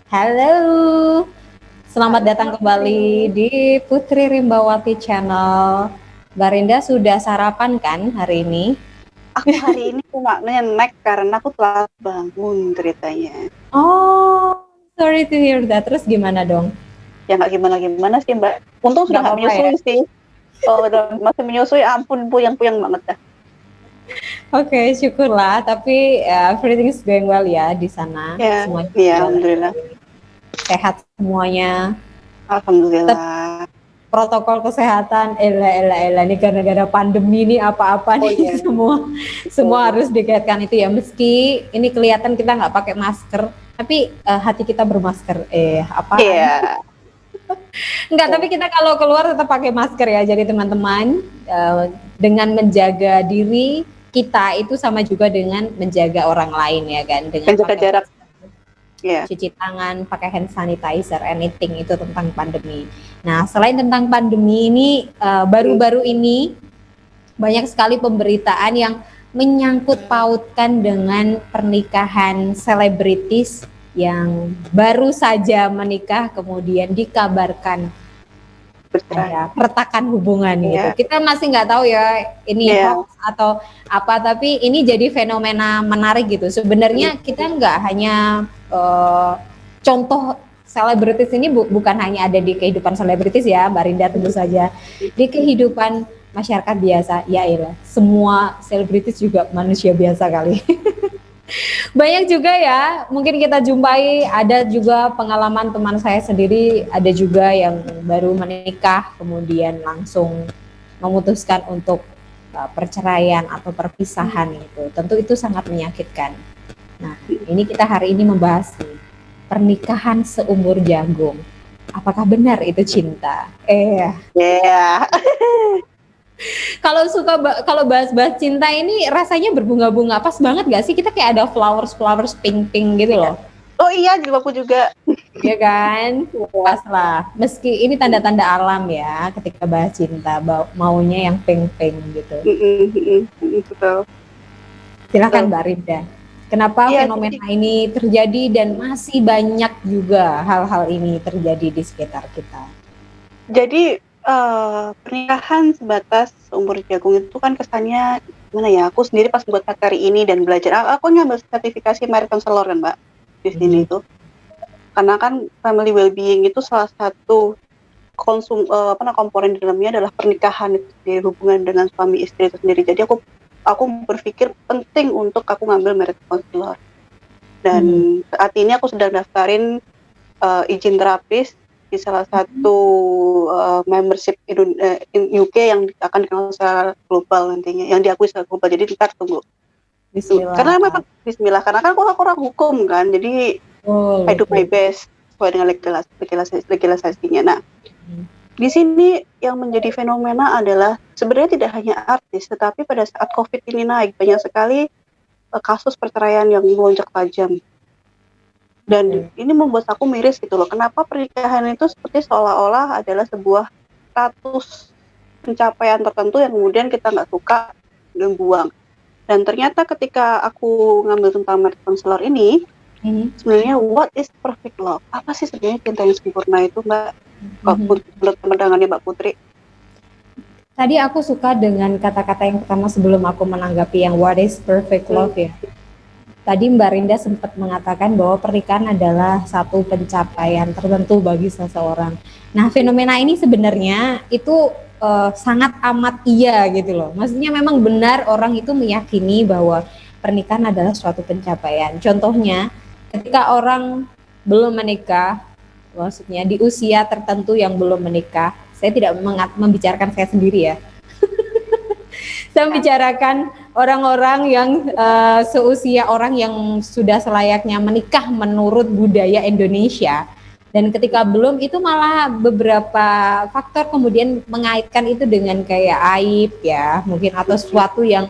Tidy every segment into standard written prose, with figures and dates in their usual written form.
Halo, selamat Halo datang Mbak Putri. kembali di Putri Rimbawati Channel. Mbak Rinda sudah sarapan kan hari ini? Aku hari ini cuma nge karena aku telat bangun ceritanya. Oh, sorry to hear that. Terus gimana dong? Ya nggak gimana-gimana sih Mbak. Untung sudah Nggak nggak apa-apa ya? menyusui sih. Kalau udah masih menyusui, ampun puyeng-puyeng banget dah. Oke, syukurlah. Tapi everything is going well ya di sana. Ya, Semuanya ya berjalan alhamdulillah. sehat semuanya. Tetap Alhamdulillah. protokol kesehatan, elah ini gara-gara pandemi ini apa-apa Oh nih iya, semua betul. harus dikaitkan itu ya, meski ini kelihatan kita nggak pakai masker tapi hati kita bermasker, apaan Iya, nggak, tapi betul. kita kalau keluar tetap pakai masker ya. Jadi teman-teman, dengan menjaga diri kita itu sama juga dengan menjaga orang lain ya kan, dengan Dan jaga pakai jarak. masker, Ya. cuci tangan, pakai hand sanitizer, anything itu tentang pandemi. Nah, selain tentang pandemi ini, Hmm. baru-baru ini banyak sekali pemberitaan yang menyangkut pautkan dengan pernikahan selebritis yang baru saja menikah kemudian dikabarkan Bercerai. ada peretakan hubungan gitu. Ya, Kita masih nggak tahu ya ini ya. hoax atau apa, tapi ini jadi fenomena menarik gitu. Hmm. Sebenarnya kita nggak hanya contoh selebritis ini bukan hanya ada di kehidupan selebritis ya, Mbak Rinda, tentu saja di kehidupan masyarakat biasa. Ya elah, semua selebritis juga manusia biasa kali. Banyak juga ya, mungkin kita jumpai, ada juga pengalaman teman saya sendiri, ada juga yang baru menikah kemudian langsung memutuskan untuk perceraian atau perpisahan gitu. Tentu itu sangat menyakitkan. Nah, ini kita hari ini membahas nih, pernikahan seumur jagung. Apakah benar itu cinta? Ya. Kalau bahas-bahas cinta ini rasanya berbunga-bunga. Pas banget gak sih? Kita kayak ada flowers pink-pink gitu loh. Oh iya, jilbabku juga. Ya kan? Ya. Pas lah. Meski ini tanda-tanda alam ya, ketika bahas cinta, maunya yang pink-pink gitu. Betul. Silakan Betul. Mbak Rinda. Kenapa Iya, jadi fenomena ini terjadi dan masih banyak juga hal-hal ini terjadi di sekitar kita? Jadi, pernikahan sebatas umur jagung itu kan kesannya gimana ya, aku sendiri pas buat materi ini dan belajar, aku ngambil sertifikasi marriage counselor kan, Mbak, di sini itu. Karena kan family well-being itu salah satu komponen di dalamnya adalah pernikahan itu sendiri, hubungan dengan suami istri itu sendiri. Jadi aku berpikir penting untuk aku ngambil marriage counselor. Dan saat ini aku sedang daftarin izin terapis di salah satu membership in UK yang akan dikenal secara global nantinya, yang diakui secara global. Jadi ntar tunggu. Bismillah. Karena memang Bismillah, karena kan aku orang hukum kan, jadi I do my best sesuai dengan legalisasinya. Nah, di sini yang menjadi fenomena adalah sebenarnya tidak hanya artis, tetapi pada saat COVID ini naik, banyak sekali kasus perceraian yang melonjak tajam. Dan ini membuat aku miris gitu loh, kenapa pernikahan itu seperti seolah-olah adalah sebuah status pencapaian tertentu yang kemudian kita nggak suka dan buang. Dan ternyata ketika aku ngambil tentang marriage counselor ini, sebenarnya what is perfect love? Apa sih sebenarnya cinta yang sempurna itu, Mbak? Menurut pandangannya Mbak Putri? Tadi aku suka dengan kata-kata yang pertama sebelum aku menanggapi yang what is perfect love ya. Tadi Mbak Rinda sempat mengatakan bahwa pernikahan adalah satu pencapaian tertentu bagi seseorang. Nah, fenomena ini sebenarnya itu sangat amat iya gitu loh. Maksudnya memang benar orang itu meyakini bahwa pernikahan adalah suatu pencapaian. Contohnya, ketika orang belum menikah, maksudnya di usia tertentu yang belum menikah, saya tidak membicarakan saya sendiri ya. Saya membicarakan orang-orang yang seusia orang yang sudah selayaknya menikah menurut budaya Indonesia. Dan ketika belum, itu malah beberapa faktor kemudian mengaitkan itu dengan kayak aib ya, mungkin atau sesuatu yang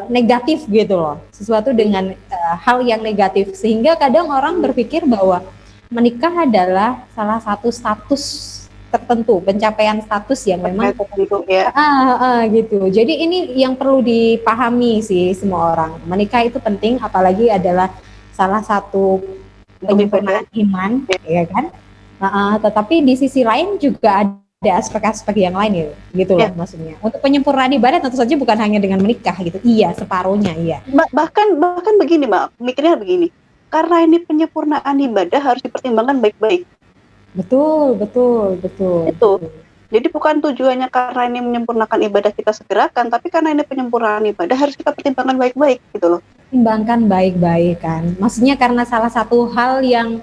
negatif gitu loh, sesuatu dengan hal yang negatif, sehingga kadang orang berpikir bahwa menikah adalah salah satu status tertentu, pencapaian status yang memang ya. gitu. Jadi ini yang perlu dipahami sih semua orang. Menikah itu penting, apalagi adalah salah satu penyempurnaan iman, ya kan? Tetapi di sisi lain juga ada aspek-aspek yang lain gitu loh maksudnya. Untuk penyempurnaan ibadah tentu saja bukan hanya dengan menikah gitu. Iya, separuhnya iya. Bahkan begini, Mbak, mikirnya begini. Karena ini penyempurnaan ibadah harus dipertimbangkan baik-baik. Betul. Itu. Jadi bukan tujuannya karena ini menyempurnakan ibadah kita segerakan, tapi karena ini penyempurnaan ibadah harus kita pertimbangkan baik-baik gitu loh. Pertimbangkan baik-baik kan. Maksudnya karena salah satu hal yang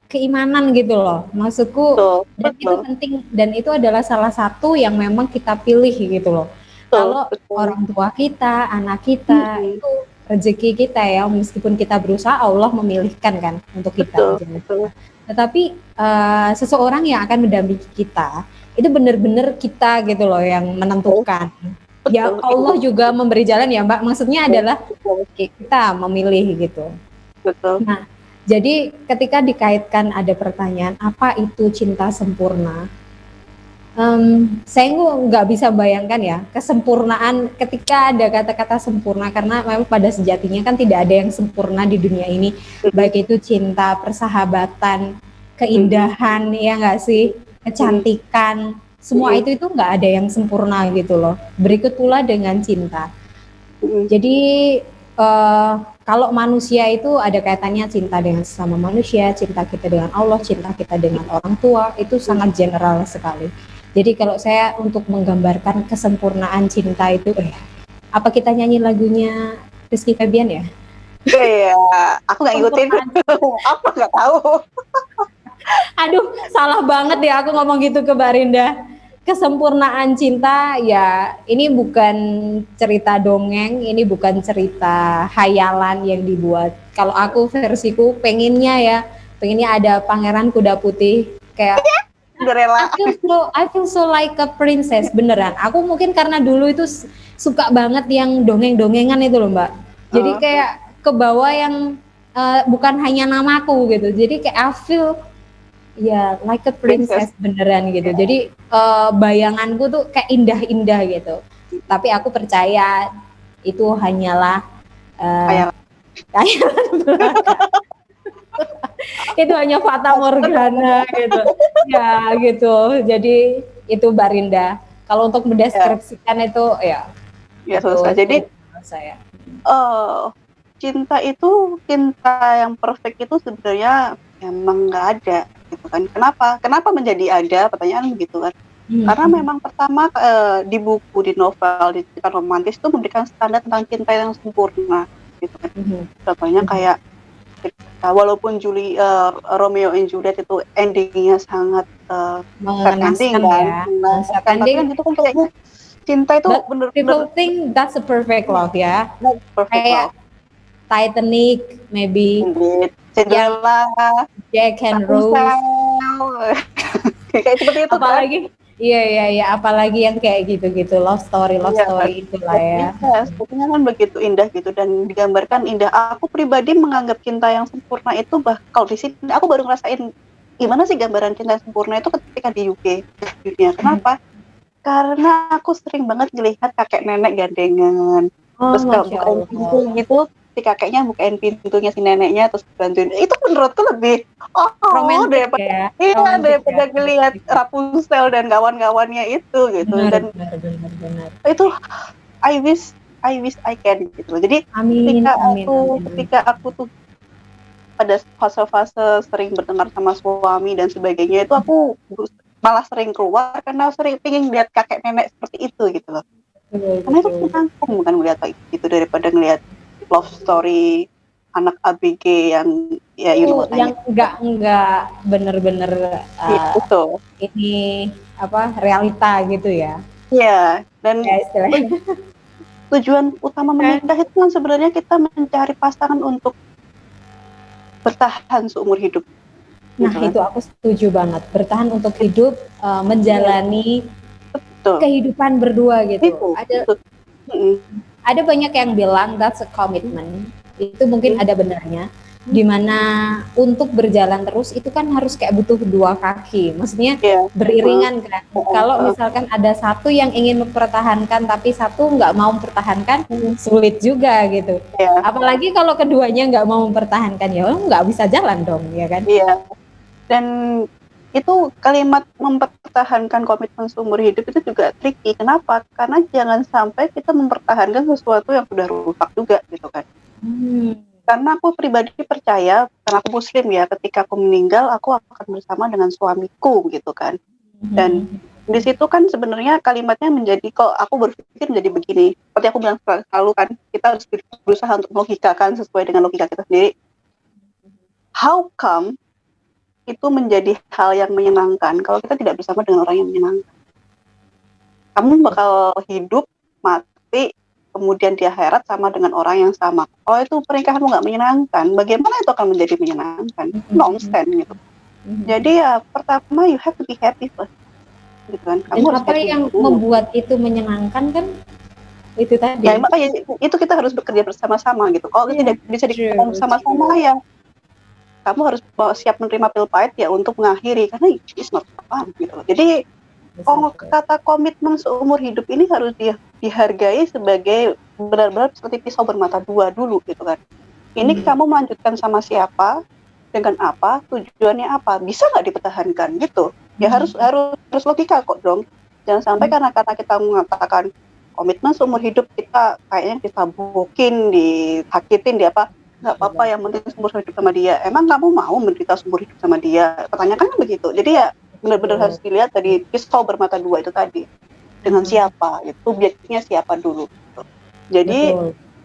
keimanan gitu loh. Maksudku dan itu penting dan itu adalah salah satu yang memang kita pilih gitu loh. Kalau orang tua kita, anak kita itu rezeki kita ya, meskipun kita berusaha, Allah memilihkan kan untuk kita. Tetapi seseorang yang akan mendampingi kita itu benar-benar kita gitu loh yang menentukan. Ya Allah juga memberi jalan ya Mbak. Maksudnya adalah kita memilih gitu. Nah, jadi ketika dikaitkan ada pertanyaan apa itu cinta sempurna, saya nggak bisa bayangkan ya kesempurnaan ketika ada kata-kata sempurna, karena memang pada sejatinya kan tidak ada yang sempurna di dunia ini, baik itu cinta, persahabatan, keindahan, ya nggak sih, kecantikan, semua itu nggak ada yang sempurna gitu loh. Berikut pula dengan cinta. Jadi kalau manusia itu ada kaitannya cinta dengan sesama manusia, cinta kita dengan Allah, cinta kita dengan orang tua, itu sangat general sekali. Jadi kalau saya untuk menggambarkan kesempurnaan cinta itu, apa kita nyanyi lagunya Rizky Febian ya? Iya, aku nggak ngikutin, aku nggak tahu. Aduh, salah banget ya aku ngomong gitu ke Barinda. Kesempurnaan cinta ya, ini bukan cerita dongeng, ini bukan cerita hayalan yang dibuat. Kalau aku versiku pengennya ada pangeran kuda putih kayak I feel so like a princess, beneran. Aku mungkin karena dulu itu suka banget yang dongeng-dongengan itu loh Mbak. Jadi kayak ke bawah yang bukan hanya namaku gitu. Jadi kayak I feel like a princess beneran gitu. Jadi bayanganku tuh kayak indah-indah gitu. Tapi aku percaya itu hanyalah khayalan belaka. Itu hanya fata morgana gitu. Ya gitu. Jadi itu Barinda. Kalau untuk mendeskripsikan itu susah. Jadi saya. Cinta yang perfect itu sebenarnya emang nggak ada gitu kan. Kenapa menjadi ada, pertanyaan begitu kan. Karena memang pertama di buku, di novel, di cerita romantis itu memberikan standar tentang cinta yang sempurna gitu kan. Contohnya kayak walaupun Romeo and Juliet itu endingnya sangat mengenaskan ya, tapi kan itu kan kayaknya cinta itu benar-benar people think that's a perfect love ya, kayak Titanic maybe, Cinderella, Jack and Rose, kayak seperti itu apalagi kan? Iya, apalagi yang kayak gitu-gitu love story itulah ya. Sebetulnya kan begitu indah gitu dan digambarkan indah. Aku pribadi menganggap cinta yang sempurna itu kalau di sini aku baru ngerasain gimana sih gambaran cinta yang sempurna itu ketika di UK dunia. Kenapa? Karena aku sering banget melihat kakek nenek gandengan, terus kalau bukain pintu gitu, si kakeknya bukain pintunya si neneknya terus bantuin. Itu menurutku lebih romantis daripada ngelihat Rapunzel dan kawan-kawannya itu gitu. Benar. Itu I wish I can gitu. Jadi ketika aku tuh pada fase-fase sering bertengkar sama suami dan sebagainya, itu aku malah sering keluar karena sering pengen lihat kakek nenek seperti itu gitu loh. Karena itu menantang bukan melihat itu daripada ngelihat love story anak ABG yang yang enggak bener-bener ini realita gitu ya. Iya, dan tujuan utama menikah itu kan sebenarnya kita mencari pasangan untuk bertahan seumur hidup. Nah itu aku setuju banget, bertahan untuk hidup, menjalani kehidupan berdua gitu. Ada banyak yang bilang that's a commitment, itu mungkin ada benarnya. Dimana untuk berjalan terus itu kan harus kayak butuh dua kaki, maksudnya Iya. beriringan kan. Kalau misalkan ada satu yang ingin mempertahankan tapi satu nggak mau mempertahankan, sulit juga gitu. Iya. Apalagi kalau keduanya nggak mau mempertahankan, ya nggak bisa jalan dong, ya kan? Iya. Dan itu kalimat mempertahankan komitmen seumur hidup itu juga tricky. Kenapa? Karena jangan sampai kita mempertahankan sesuatu yang sudah rusak juga gitu kan. Karena aku pribadi percaya, karena aku muslim ya, ketika aku meninggal aku akan bersama dengan suamiku gitu kan. Dan di situ kan sebenarnya kalimatnya menjadi, kok aku berpikir menjadi begini, seperti aku bilang selalu kan, kita harus berusaha untuk melogikakan sesuai dengan logika kita sendiri. How come itu menjadi hal yang menyenangkan kalau kita tidak bersama dengan orang yang menyenangkan? Kamu bakal hidup, mati, kemudian di akhirat sama dengan orang yang sama. Kalau itu pernikahanmu nggak menyenangkan, bagaimana itu akan menjadi menyenangkan? Nonsense gitu. Jadi ya pertama you have to be happy first. Gitu kan. Kamu harus apa yang dulu. Membuat itu menyenangkan kan itu tadi. Ya makanya itu kita harus bekerja bersama-sama gitu. Kalau tidak bisa dikerjakan bersama-sama ya kamu harus siap menerima pil pahit ya untuk mengakhiri, karena it's not fun gitu. Jadi kata komitmen seumur hidup ini harus dihargai sebagai benar-benar seperti pisau bermata dua dulu gitu kan. Ini kamu melanjutkan sama siapa, dengan apa, tujuannya apa, bisa nggak dipertahankan gitu. Ya harus logika kok dong. Jangan sampai karena kita mengatakan komitmen seumur hidup kita kayaknya ditabukin, disakitin, di apa, nggak apa-apa, yang penting seumur hidup sama dia. Emang kamu mau menderita seumur hidup sama dia? Pertanyakan kan begitu. Jadi ya benar-benar harus dilihat dari pisau bermata dua itu tadi. Dengan siapa, itu subjeknya siapa dulu. Gitu. Jadi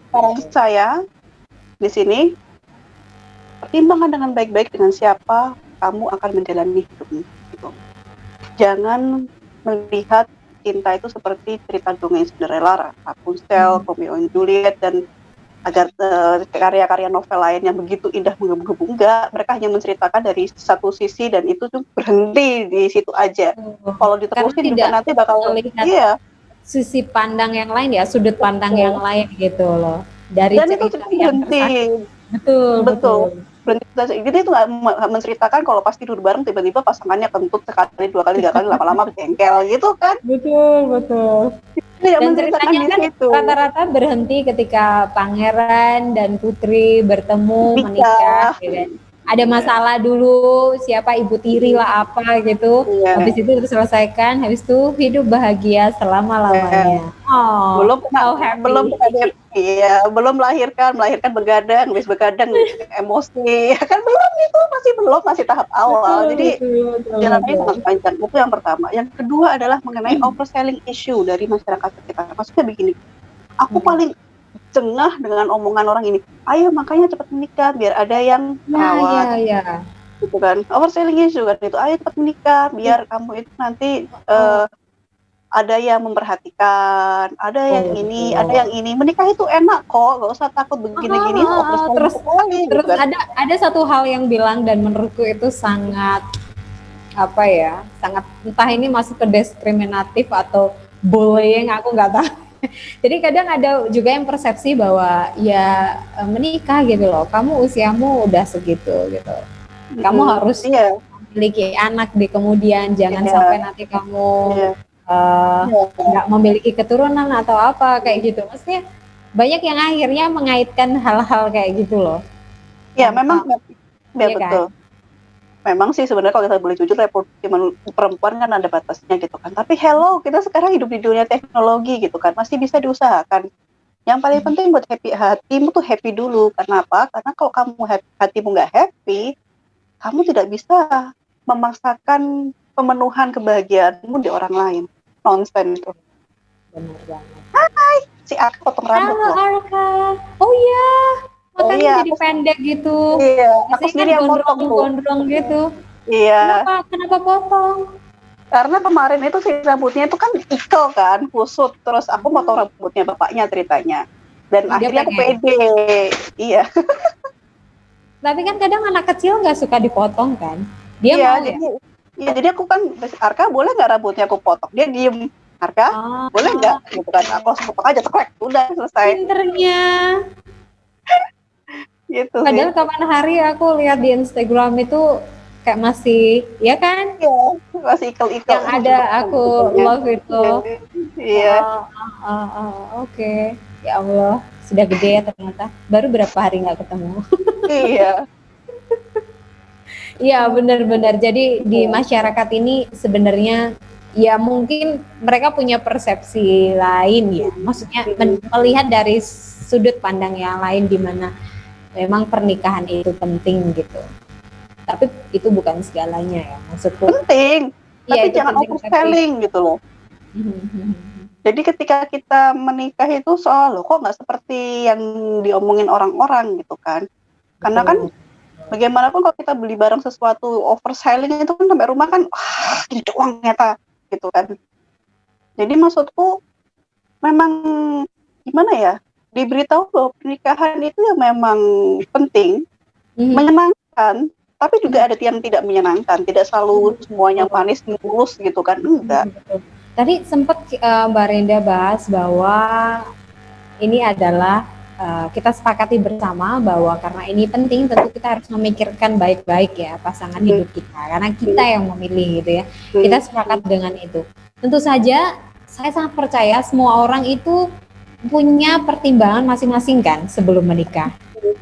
saran saya di sini, pertimbangkan dengan baik-baik dengan siapa kamu akan menjalani hidupmu. Gitu. Jangan melihat cinta itu seperti cerita dongeng Cinderella, Rapunzel, Romeo and Juliet, dan agar karya-karya novel lain yang begitu indah menggebu-gebu. Enggak, mereka hanya menceritakan dari satu sisi dan itu tuh berhenti di situ aja. Kalau diterusin juga nanti bakal sisi pandang yang lain ya, sudut pandang yang lain gitu loh. Dari dan cerita itu yang tersakiti. Betul. Berhenti. Jadi itu nggak menceritakan kalau pas tidur bareng tiba-tiba pasangannya kentut sekali, dua kali, tiga kali, lama-lama jengkel gitu kan. Betul. Dan ceritanya kan rata-rata berhenti ketika pangeran dan putri bertemu, menikah, gitu. Ada masalah dulu, siapa ibu tiri lah apa gitu. Habis itu diselesaikan, habis itu hidup bahagia selama-lamanya. Belum melahirkan begadang, habis begadang emosi, kan belum, masih tahap awal. Jadi jalannya sangat panjang. Itu yang pertama. Yang kedua adalah mengenai overselling issue dari masyarakat kita. Maksudnya begini, aku paling cengah dengan omongan orang ini. Ayo makanya cepat menikah biar ada yang rawat. Gitu kan. Overselling issue kan itu. Ayo cepat menikah biar kamu itu nanti ada yang memperhatikan, ada yang ini, ada yang ini. Menikah itu enak kok, gak usah takut begini-gini. Terus gitu kan. ada satu hal yang bilang dan menurutku itu sangat sangat, entah ini masuk ke diskriminatif atau bullying, aku nggak tahu. Jadi kadang ada juga yang persepsi bahwa ya menikah gitu loh, kamu usiamu udah segitu gitu, kamu harus memiliki anak di kemudian, jangan sampai nanti kamu nggak memiliki keturunan atau apa kayak gitu. Maksudnya banyak yang akhirnya mengaitkan hal-hal kayak gitu loh. Ya memang, ya betul. Kan? Memang sih sebenarnya kalau kita boleh jujur, reproduksi perempuan kan ada batasnya gitu kan. Tapi kita sekarang hidup di dunia teknologi gitu kan, masih bisa diusahakan. Yang paling penting buat hatimu tuh happy dulu. Karena apa? Karena kalau kamu hatimu nggak happy, kamu tidak bisa memaksakan pemenuhan kebahagiaanmu di orang lain. Nonsense itu. Benar banget. Hai, si Arka potong rambut. Halo Arka. Oh iya. Makanya jadi pendek gitu. Iya, aku sendiri yang gondrong gitu. Iya. Kenapa potong? Karena kemarin itu si rambutnya itu kan ikel kan, kusut. Terus aku potong rambutnya bapaknya ceritanya. Dan akhirnya aku pede. Iya. Tapi kan kadang anak kecil nggak suka dipotong kan? Dia mau jadi aku kan, Arka boleh nggak rambutnya aku potong? Dia diem. Arka, boleh nggak? Gitu kan. Aku langsung potong aja, ceklek. Udah selesai. Pinternya. Gitu sih. Padahal kapan hari aku lihat di Instagram itu kayak masih, ya kan? Iya, masih ikel-ikel Yang ada aku bentuknya. love itu. Iya, Oke. Ya Allah, sudah gede ya ternyata. Baru berapa hari nggak ketemu. iya. Iya, benar-benar. Jadi di Iya. masyarakat ini sebenarnya ya mungkin mereka punya persepsi lain ya. Maksudnya melihat dari sudut pandang yang lain di mana memang pernikahan itu penting gitu. Tapi itu bukan segalanya ya, maksudku. Penting, Iya, tapi itu jangan penting tapi overselling gitu loh. Jadi ketika kita menikah itu soal loh kok nggak seperti yang diomongin orang-orang gitu kan. Karena kan betul. bagaimanapun kalau kita beli barang sesuatu overselling itu kan sampai rumah kan wah ini doang ternyata gitu kan. Jadi maksudku memang gimana ya, diberitahu bahwa pernikahan itu ya memang penting, menyenangkan, tapi juga ada yang tidak menyenangkan, tidak selalu semuanya manis mulus gitu kan, enggak. Tadi sempat Mbak Renda bahas bahwa ini adalah kita sepakati bersama bahwa karena ini penting tentu kita harus memikirkan baik-baik ya pasangan hidup kita karena kita yang memilih gitu ya. Kita sepakat dengan itu. Tentu saja saya sangat percaya semua orang itu punya pertimbangan masing-masing kan sebelum menikah.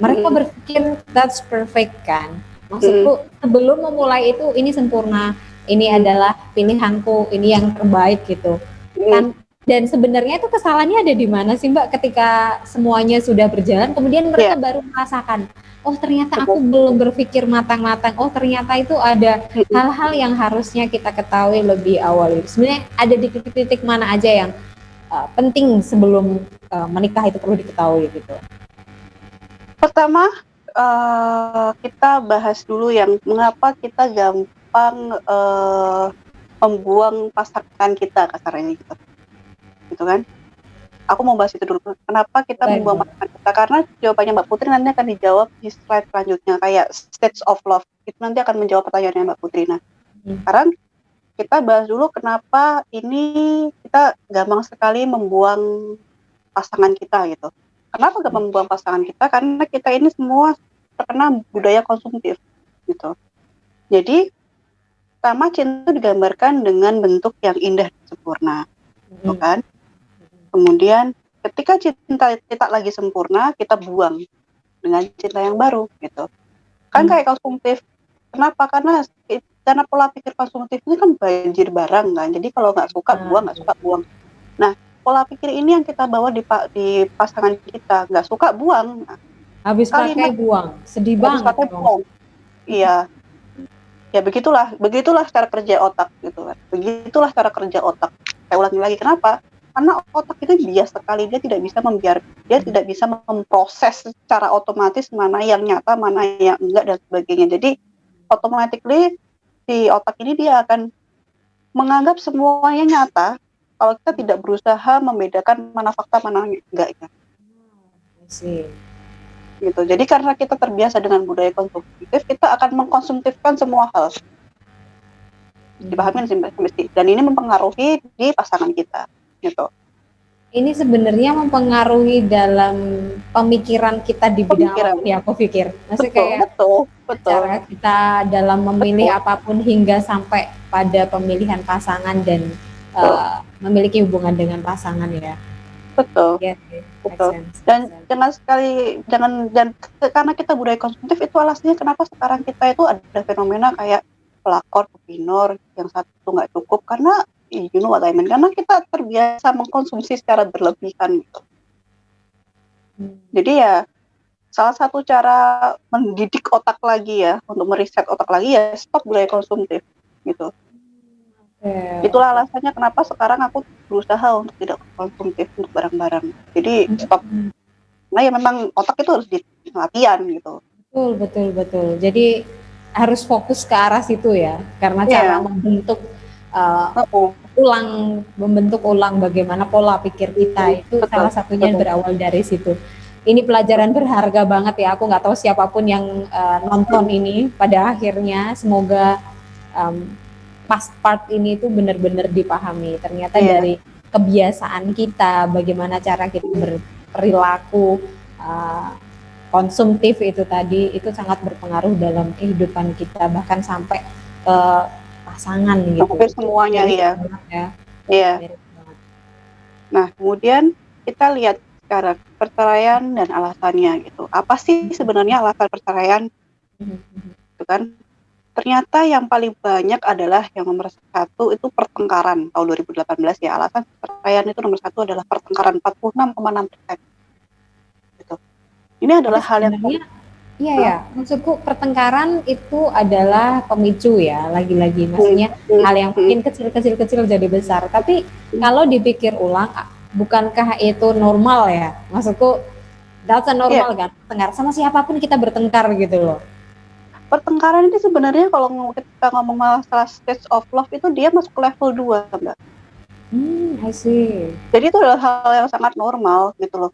Mereka berpikir that's perfect kan. Maksudku sebelum memulai itu ini sempurna, ini adalah pilihanku, ini yang terbaik gitu. Dan sebenarnya itu kesalahannya ada di mana sih Mbak ketika semuanya sudah berjalan kemudian mereka baru merasakan oh ternyata aku belum berpikir matang-matang, oh ternyata itu ada hal-hal yang harusnya kita ketahui lebih awal. Sebenarnya ada di titik-titik mana aja yang penting sebelum menikah itu perlu diketahui gitu. Pertama kita bahas dulu yang mengapa kita gampang membuang pasangan kita kasarnya gitu kan. Aku mau bahas itu dulu. Kenapa kita membuang pasangan kita? Karena jawabannya Mbak Putri nanti akan dijawab di slide selanjutnya kayak stage of love. Itu nanti akan menjawab pertanyaannya Mbak Putri. Nah, sekarang kita bahas dulu kenapa ini kita gampang sekali membuang pasangan kita gitu. Kenapa gampang membuang pasangan kita? Karena kita ini semua terkena budaya konsumtif gitu. Jadi pertama cinta digambarkan dengan bentuk yang indah dan sempurna, gitu kan? Kemudian ketika cinta kita lagi sempurna, kita buang dengan cinta yang baru, gitu. Kan kayak konsumtif. Kenapa? Karena pola pikir konsumtif ini kan banjir barang kan. Jadi kalau nggak suka buang, nggak suka buang. Nah, pola pikir ini yang kita bawa di pasangan kita, nggak suka buang. Nah, habis pakai buang, sedih banget. Habis pakai buang. Iya. Ya begitulah cara kerja otak gitu kan. Begitulah cara kerja otak. Saya ulangi lagi kenapa? Karena otak itu bias sekali, dia tidak bisa memproses secara otomatis mana yang nyata, mana yang enggak dan sebagainya. Jadi automatically di otak ini dia akan menganggap semuanya nyata kalau kita tidak berusaha membedakan mana fakta mana enggak ya. Gitu. Jadi karena kita terbiasa dengan budaya konsumtif, kita akan mengkonsumtifkan semua hal. Dipahami sih mesti. Dan ini mempengaruhi di pasangan kita, gitu. Ini sebenarnya mempengaruhi dalam pemikiran kita di bidang apa ya aku pikir. Maksudnya kayak betul. Cara kita dalam memilih apapun hingga sampai pada pemilihan pasangan dan memiliki hubungan dengan pasangan ya. Betul. Yeah, betul. Dan karena kita budaya konsumtif itu alasannya kenapa sekarang kita itu ada fenomena kayak pelakor, pepinor, yang satu nggak cukup karena you know what I mean, karena kita terbiasa mengkonsumsi secara berlebihan gitu. Jadi ya salah satu cara mendidik otak lagi ya, untuk meriset otak lagi ya stop budaya konsumtif gitu. Itulah alasannya kenapa sekarang aku berusaha untuk tidak konsumtif untuk barang-barang. Jadi stop. Nah ya memang otak itu harus latihan gitu. Betul. Jadi harus fokus ke arah situ ya, karena cara membentuk ulang bagaimana pola pikir kita itu salah satunya berawal dari situ. Ini pelajaran berharga banget ya. Aku nggak tahu siapapun yang nonton ini pada akhirnya semoga part ini itu benar-benar dipahami. Ternyata dari kebiasaan kita, bagaimana cara kita berperilaku, konsumtif itu tadi itu sangat berpengaruh dalam kehidupan kita, bahkan sampai ke pasangan gitu. Hampir semuanya ya. Iya. Nah, kemudian kita lihat sekarang perceraian dan alasannya gitu. Apa sih sebenarnya alasan perceraian? Itu kan ternyata yang paling banyak adalah yang nomor 1 itu pertengkaran. Tahun 2018 ya, alasan perceraian itu nomor 1 adalah pertengkaran 46,6%. Gitu. Ini adalah hal yang iya ya, maksudku pertengkaran itu adalah pemicu ya, lagi-lagi maksudnya hal yang mungkin kecil jadi besar. Tapi kalau dipikir ulang, bukankah itu normal ya? Maksudku, that's normal kan, bertengkar sama siapapun kita bertengkar gitu loh. Pertengkaran ini sebenarnya kalau kita ngomong masalah stage of love itu dia masuk ke level 2, Mbak. I see. Jadi itu adalah hal yang sangat normal gitu loh.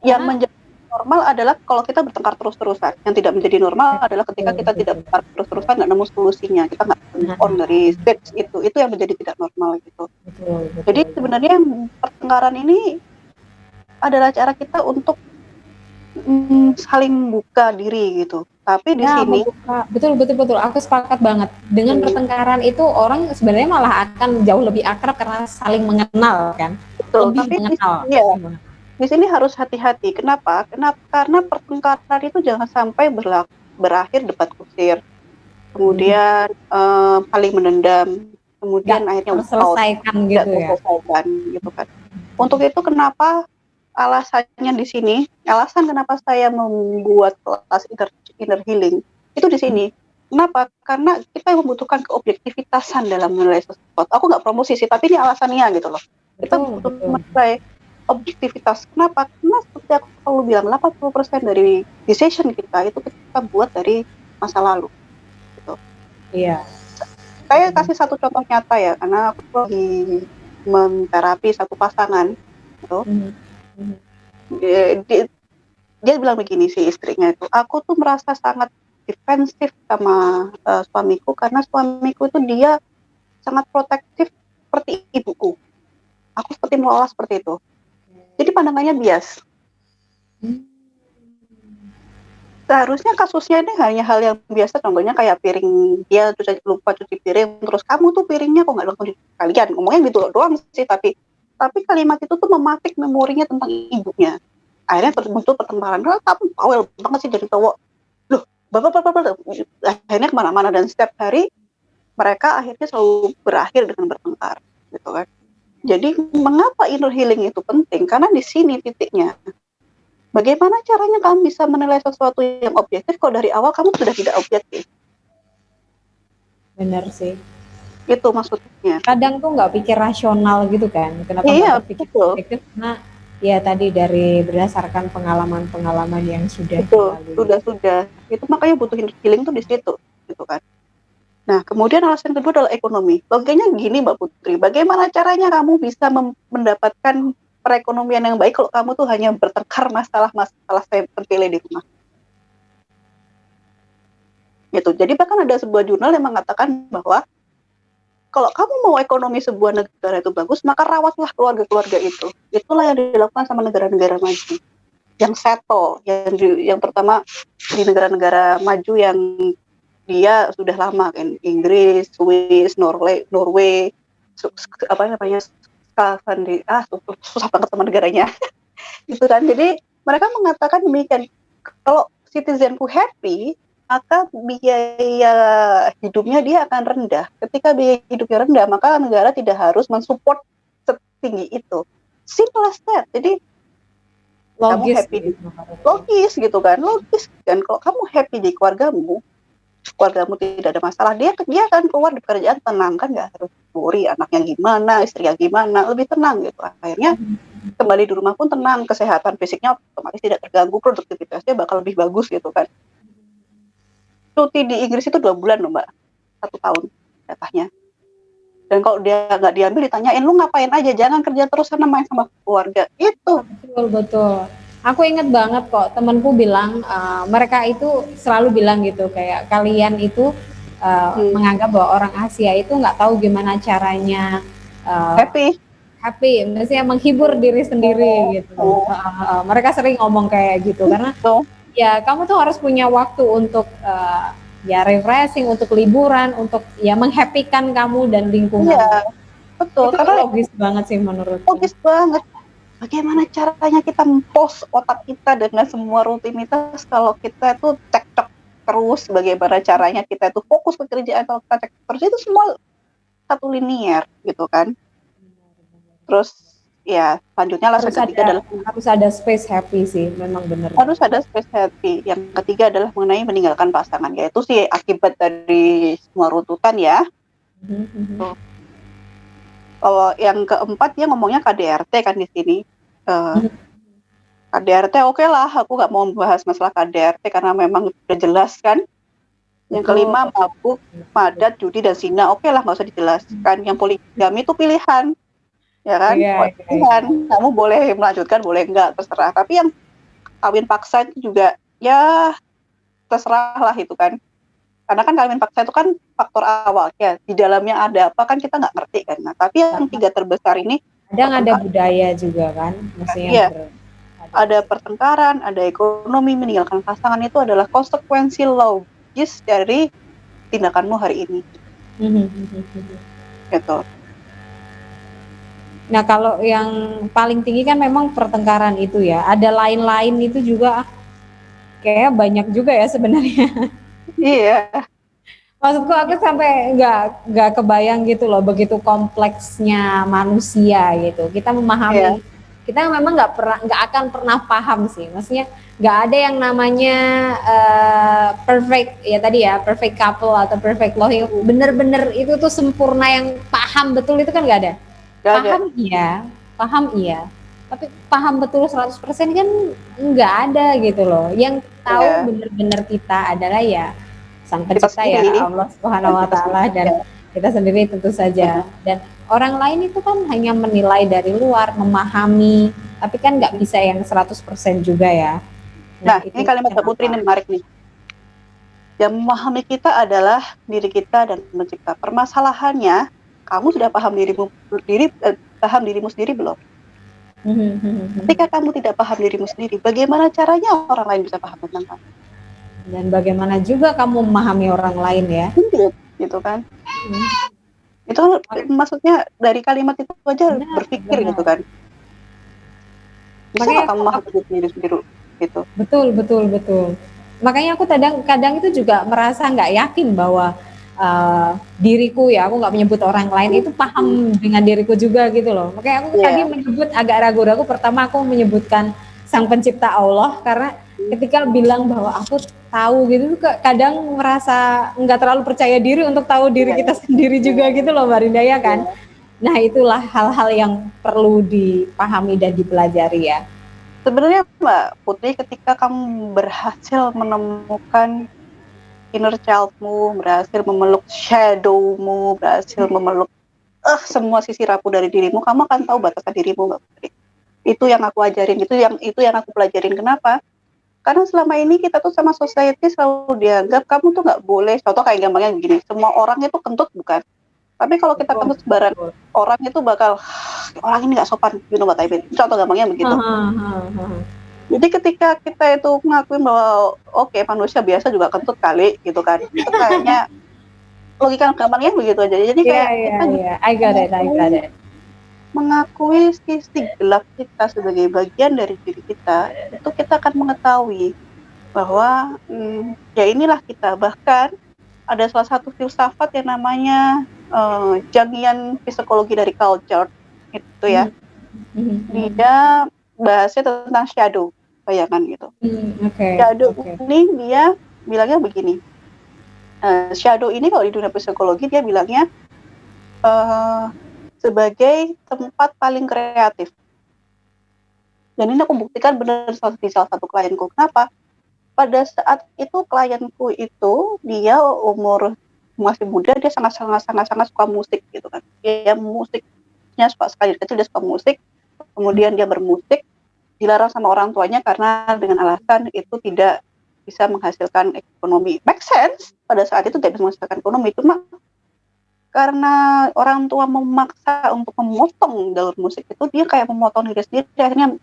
Yang menjadi normal adalah kalau kita bertengkar terus-terusan. Yang tidak menjadi normal adalah ketika kita tidak bertengkar terus-terusan, nggak nemu solusinya, kita nggak move on dari stage itu yang menjadi tidak normal gitu. Betul. Jadi sebenarnya pertengkaran ini adalah cara kita untuk saling buka diri gitu. Tapi di sini betul, aku sepakat banget. Dengan pertengkaran itu orang sebenarnya malah akan jauh lebih akrab karena saling mengenal kan. Betul, lebih mengenal. Di sini harus hati-hati. Kenapa? Karena pertengkaran itu jangan sampai berakhir debat kusir. Kemudian saling menendam, kemudian akhirnya selesaikan gitu kan. Untuk itu kenapa alasannya di sini, alasan kenapa saya membuat kelas inner healing itu di sini. Kenapa? Karena kita membutuhkan keobjektivitasan dalam menilai sesuatu. Aku nggak promosi sih, tapi ini alasannya gitu loh. Kita butuh menilai objektivitas. Kenapa? Karena seperti aku selalu bilang, 80% dari decision kita itu kita buat dari masa lalu. Gitu. Iya. Saya kasih satu contoh nyata ya, karena aku lagi menterapi satu pasangan. Gitu. Dia bilang begini sih istrinya itu, aku tuh merasa sangat defensif sama suamiku karena suamiku itu dia sangat protektif seperti ibuku. Aku seperti melolong seperti itu. Jadi pandangannya bias. Seharusnya kasusnya ini hanya hal yang biasa, contohnya kayak piring dia lupa cuci piring, terus kamu tuh piringnya kok nggak langsung cuci kalian, ngomongnya gitu doang sih, tapi kalimat itu tuh mematik memorinya tentang ibunya. Akhirnya muncul pertengkaran, kamu bawel banget sih jadi cowok. Loh, bapak. Akhirnya kemana-mana, dan setiap hari mereka akhirnya selalu berakhir dengan bertengkar, gitu kan. Jadi mengapa inner healing itu penting? Karena di sini titiknya. Bagaimana caranya kamu bisa menilai sesuatu yang objektif kalau dari awal kamu sudah tidak objektif? Benar sih. Itu maksudnya. Kadang tuh nggak pikir rasional gitu kan. Kenapa nggak pikir objektif? Karena ya tadi dari berdasarkan pengalaman-pengalaman yang sudah dilalui. Sudah. Itu makanya butuh healing tuh di situ, gitu kan. Nah, kemudian alasan kedua adalah ekonomi. Logikanya gini Mbak Putri, bagaimana caranya kamu bisa mendapatkan perekonomian yang baik kalau kamu tuh hanya bertengkar masalah saya terpilih di rumah. Gitu. Jadi bahkan ada sebuah jurnal yang mengatakan bahwa kalau kamu mau ekonomi sebuah negara itu bagus, maka rawatlah keluarga-keluarga itu. Itulah yang dilakukan sama negara-negara maju. Yang settle, yang pertama di negara-negara maju yang dia sudah lama kan, Inggris, Swiss, Norway, apa namanya, susah banget sama negaranya. Gitu kan. Jadi mereka mengatakan demikian, kalau citizenku happy, maka biaya hidupnya dia akan rendah. Ketika biaya hidupnya rendah, maka negara tidak harus mensupport setinggi itu. Simple as that. Jadi logis, kamu happy, logis gitu kan, logis kan. Kalau kamu happy di keluargamu tidak ada masalah, dia akan keluar di pekerjaan tenang kan, nggak harus worry anaknya gimana, istrinya gimana, lebih tenang gitu. Akhirnya kembali di rumah pun tenang, kesehatan fisiknya otomatis tidak terganggu, produktivitasnya bakal lebih bagus gitu kan. Cuti di Inggris itu 2 bulan loh Mbak, 1 tahun jatahnya. Dan kalau dia nggak diambil ditanyain, lu ngapain aja, jangan kerja terus sana main sama keluarga. Itu betul. Aku inget banget kok temanku bilang, mereka itu selalu bilang gitu, kayak kalian itu menganggap bahwa orang Asia itu nggak tahu gimana caranya happy, maksudnya menghibur diri sendiri gitu. Mereka sering ngomong kayak gitu karena ya kamu tuh harus punya waktu untuk ya refreshing, untuk liburan, untuk ya menghappykan kamu dan lingkungan. Iya, betul. Itu Karena logis banget sih menurutku. logis banget. Bagaimana caranya kita mempost otak kita dengan semua rutinitas kalau kita itu cekcok terus, bagaimana caranya kita itu fokus ke kerjaan kalau kita cekcok terus, itu semua satu linier gitu kan. Terus ya selanjutnya alasan ketiga adalah harus ada space happy sih, memang benar. harus ada space happy. Yang ketiga adalah mengenai meninggalkan pasangan, yaitu sih akibat dari semua runtutan ya. Kalau yang keempat dia ngomongnya KDRT kan di sini. KDRT oke lah, aku nggak mau membahas masalah KDRT karena memang udah jelas kan. Yang kelima mabuk, padat, judi dan zina, oke lah nggak usah dijelaskan. Yang poligami itu pilihan, ya kan? Pilihan, kamu boleh melanjutkan, boleh enggak, terserah. Tapi yang kawin paksa itu juga ya terserah lah itu kan. Karena kan kawin paksa itu kan faktor awal ya, di dalamnya ada apa kan kita nggak ngerti kan. Nah, tapi yang tiga terbesar ini ada budaya juga kan, maksudnya iya, ada pertengkaran, ada ekonomi, meninggalkan pasangan, itu adalah konsekuensi logis dari tindakanmu hari ini. Gitu. Nah, kalau yang paling tinggi kan memang pertengkaran itu ya. Ada lain-lain itu juga kayaknya banyak juga ya sebenarnya. Iya. Maksudku aku sampai nggak kebayang gitu loh, begitu kompleksnya manusia gitu. Kita memahami, kita memang nggak akan pernah paham sih. Maksudnya nggak ada yang namanya perfect ya tadi ya, perfect couple atau perfect love yang bener-bener itu tuh sempurna yang paham betul itu kan nggak ada. Paham iya. Tapi paham betul 100% kan nggak ada gitu loh. Yang tahu bener-bener kita adalah ya Sang Pencipta ya, Allah Subhanahu wa taala, dan kita sendiri tentu saja. Dan orang lain itu kan hanya menilai dari luar, memahami, tapi kan nggak bisa yang 100% juga ya. Nah, ini kalimat Mbak Putri ini menarik nih. Yang memahami kita adalah diri kita dan mencipta. Permasalahannya, kamu sudah paham dirimu sendiri belum? Ketika kamu tidak paham dirimu sendiri, bagaimana caranya orang lain bisa paham tentang kamu? Dan bagaimana juga kamu memahami orang lain ya? Gitu kan? Itu maksudnya dari kalimat itu aja berpikir gitu kan? Bisa nggak kamu memahami diri sendiri gitu? Betul. Makanya aku kadang itu juga merasa nggak yakin bahwa diriku ya, aku nggak menyebut orang lain itu paham dengan diriku juga gitu loh. Makanya aku tadi menyebut agak ragu-ragu. Pertama aku menyebutkan Sang Pencipta Allah karena ketika bilang bahwa aku tahu gitu kadang merasa nggak terlalu percaya diri untuk tahu diri kita sendiri juga gitu loh Mbak Rinda ya kan. Nah itulah hal-hal yang perlu dipahami dan dipelajari ya. Sebenarnya Mbak Putri, ketika kamu berhasil menemukan inner childmu, berhasil memeluk shadowmu, berhasil memeluk semua sisi rapuh dari dirimu, kamu akan tahu batasan dirimu Mbak Putri. Itu yang aku ajarin, itu yang aku pelajarin. Kenapa? Karena selama ini kita tuh sama society selalu dianggap kamu tuh nggak boleh. Contoh kayak gampangnya begini, semua orang itu kentut bukan? Tapi kalau kita kentut sebaran orang itu bakal orang ini nggak sopan, you know what I mean. Contoh gampangnya begitu. Jadi ketika kita itu ngakuin bahwa oke, manusia biasa juga kentut kali gitu kan, itu kayaknya logika gampangnya begitu aja. Jadi kayak kita I got it. Mengakui sisi gelap kita sebagai bagian dari diri kita, itu kita akan mengetahui bahwa ya inilah kita. Bahkan ada salah satu filsafat yang namanya Jungian psikologi dari culture itu ya. Dia bahasnya tentang shadow, bayangan gitu. Shadow ini dia bilangnya begini. Shadow ini kalau di dunia psikologi dia bilangnya sebagai tempat paling kreatif. Dan ini aku buktikan benar di salah satu klienku. Kenapa? Pada saat itu klienku itu dia umur masih muda, dia sangat suka musik gitu kan. Dia musiknya suka sekali, kecil dia suka musik. Kemudian dia bermusik, dilarang sama orang tuanya karena dengan alasan itu tidak bisa menghasilkan ekonomi. Make sense, pada saat itu tidak bisa menghasilkan ekonomi. Cuma karena orang tua memaksa untuk memotong jalur musik itu, dia kayak memotong diri sendiri. Akhirnya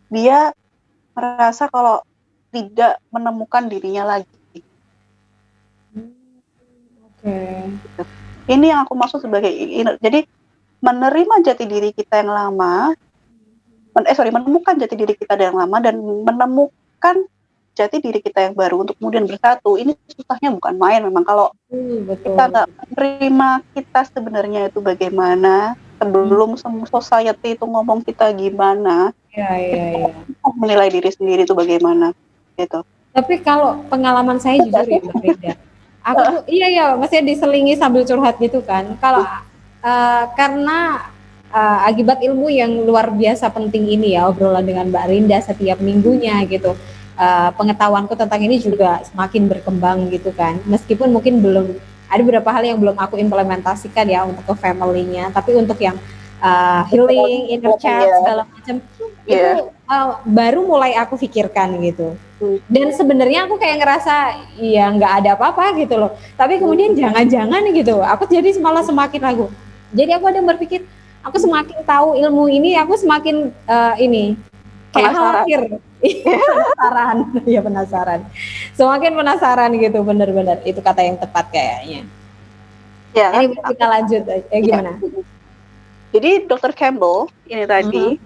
dia merasa kalau tidak menemukan dirinya lagi. Oke. Ini yang aku maksud sebagai jadi menerima jati diri kita yang lama, menemukan jati diri kita yang lama dan menemukan jati diri kita yang baru untuk kemudian bersatu. Ini susahnya bukan main memang. Kalau kita nggak menerima kita sebenarnya itu bagaimana, sebelum semua society itu ngomong kita gimana, kita menilai diri sendiri itu bagaimana gitu. Tapi kalau pengalaman saya jujur ya Mbak Rida, aku tuh iya maksudnya diselingi sambil curhat gitu kan. Kalau karena akibat ilmu yang luar biasa penting ini ya, obrolan dengan Mbak Rinda setiap minggunya gitu, pengetahuanku tentang ini juga semakin berkembang gitu kan. Meskipun mungkin belum ada beberapa hal yang belum aku implementasikan ya untuk ke family-nya, tapi untuk yang healing, inner child segala macam itu baru mulai aku pikirkan gitu. Dan sebenarnya aku kayak ngerasa ya nggak ada apa-apa gitu loh. Tapi kemudian jangan-jangan gitu, aku jadi malah semakin ragu. Jadi aku ada berpikir, aku semakin tahu ilmu ini, aku semakin ini kayak khawatir. Penasaran, ya penasaran. Semakin penasaran gitu, bener-bener itu kata yang tepat kayaknya. Ya, ini kita lanjut, gimana? Jadi Dr. Campbell ini tadi,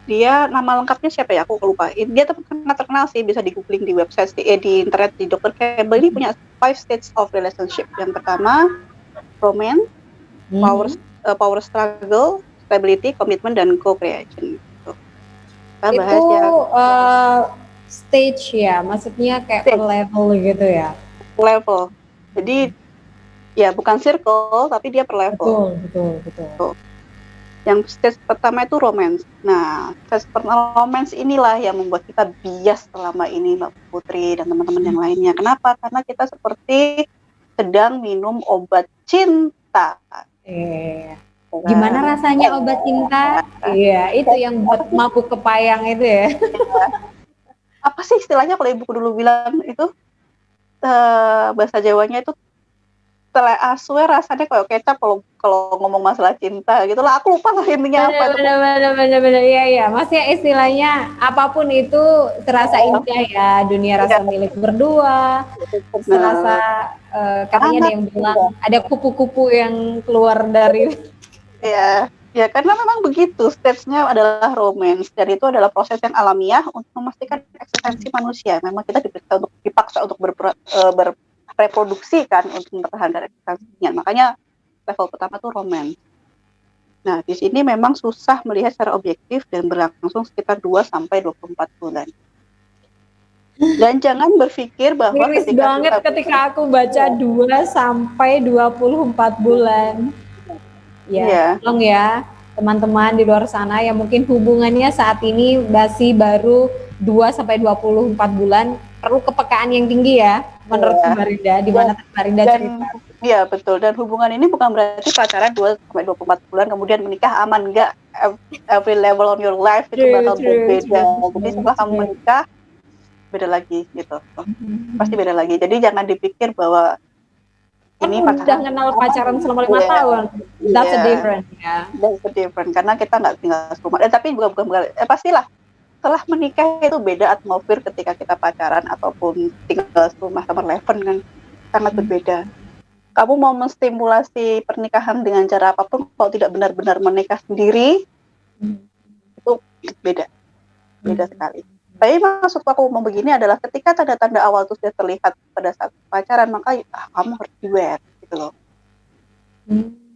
dia nama lengkapnya siapa ya? Aku lupa. Dia sangat terkenal sih, bisa di googling di website, di internet. Di Dr. Campbell ini punya 5 stages of relationship. Yang pertama, romance, power struggle, stability, commitment, dan co-creation. Itu stage ya, maksudnya kayak per level gitu ya? Level. Jadi ya bukan circle, tapi dia per level. Betul. Yang stage pertama itu romance. Nah, stage romance inilah yang membuat kita bias selama ini, Mbak Putri dan teman-teman yang lainnya. Kenapa? Karena kita seperti sedang minum obat cinta. Gimana rasanya obat cinta? Iya, itu yang buat mabuk kepayang itu ya. Apa sih istilahnya kalau ibuku dulu bilang itu, bahasa Jawanya itu aswe rasanya kayak kecap kalau ngomong masalah cinta gitu lah. Aku lupa lah intinya apa itu. Bener, iya. Maksudnya istilahnya apapun itu terasa indah ya, dunia rasa milik berdua, terasa katanya ada yang bilang ada kupu-kupu yang keluar dari ya karena memang begitu, stage-nya adalah romance dan itu adalah proses yang alamiah untuk memastikan eksistensi manusia. Memang kita dipaksa untuk bereproduksi kan untuk mempertahankan eksistensinya. Makanya level pertama tuh romance. Nah, di sini memang susah melihat secara objektif dan berlangsung sekitar 2 sampai 24 bulan. Dan jangan berpikir bahwa ketika aku baca 2 sampai 24 bulan. Ya, tolong ya teman-teman di luar sana yang mungkin hubungannya saat ini masih baru 2 sampai 24 bulan, perlu kepekaan yang tinggi ya menurut Mbak Rinda, di mana Mbak Rinda cerita. Iya, betul. Dan hubungan ini bukan berarti pacaran 2 sampai 24 bulan kemudian menikah aman, enggak. Every level on your life itu bakal berbeda. Jadi setelah kamu menikah beda lagi gitu. Pasti beda lagi. Jadi jangan dipikir bahwa ini udah kenal pacaran selama 5 tahun. That's a different ya. That's a different karena kita nggak tinggal serumah. Tapi bukan pastilah setelah menikah itu beda atmosfer ketika kita pacaran ataupun tinggal serumah sama Leven kan sangat berbeda. Kamu mau menstimulasi pernikahan dengan cara apapun, kalau tidak benar-benar menikah sendiri itu beda sekali. Tapi maksud aku ngomong begini adalah ketika tanda-tanda awal itu sudah terlihat pada saat pacaran, maka kamu harus beware gitu loh.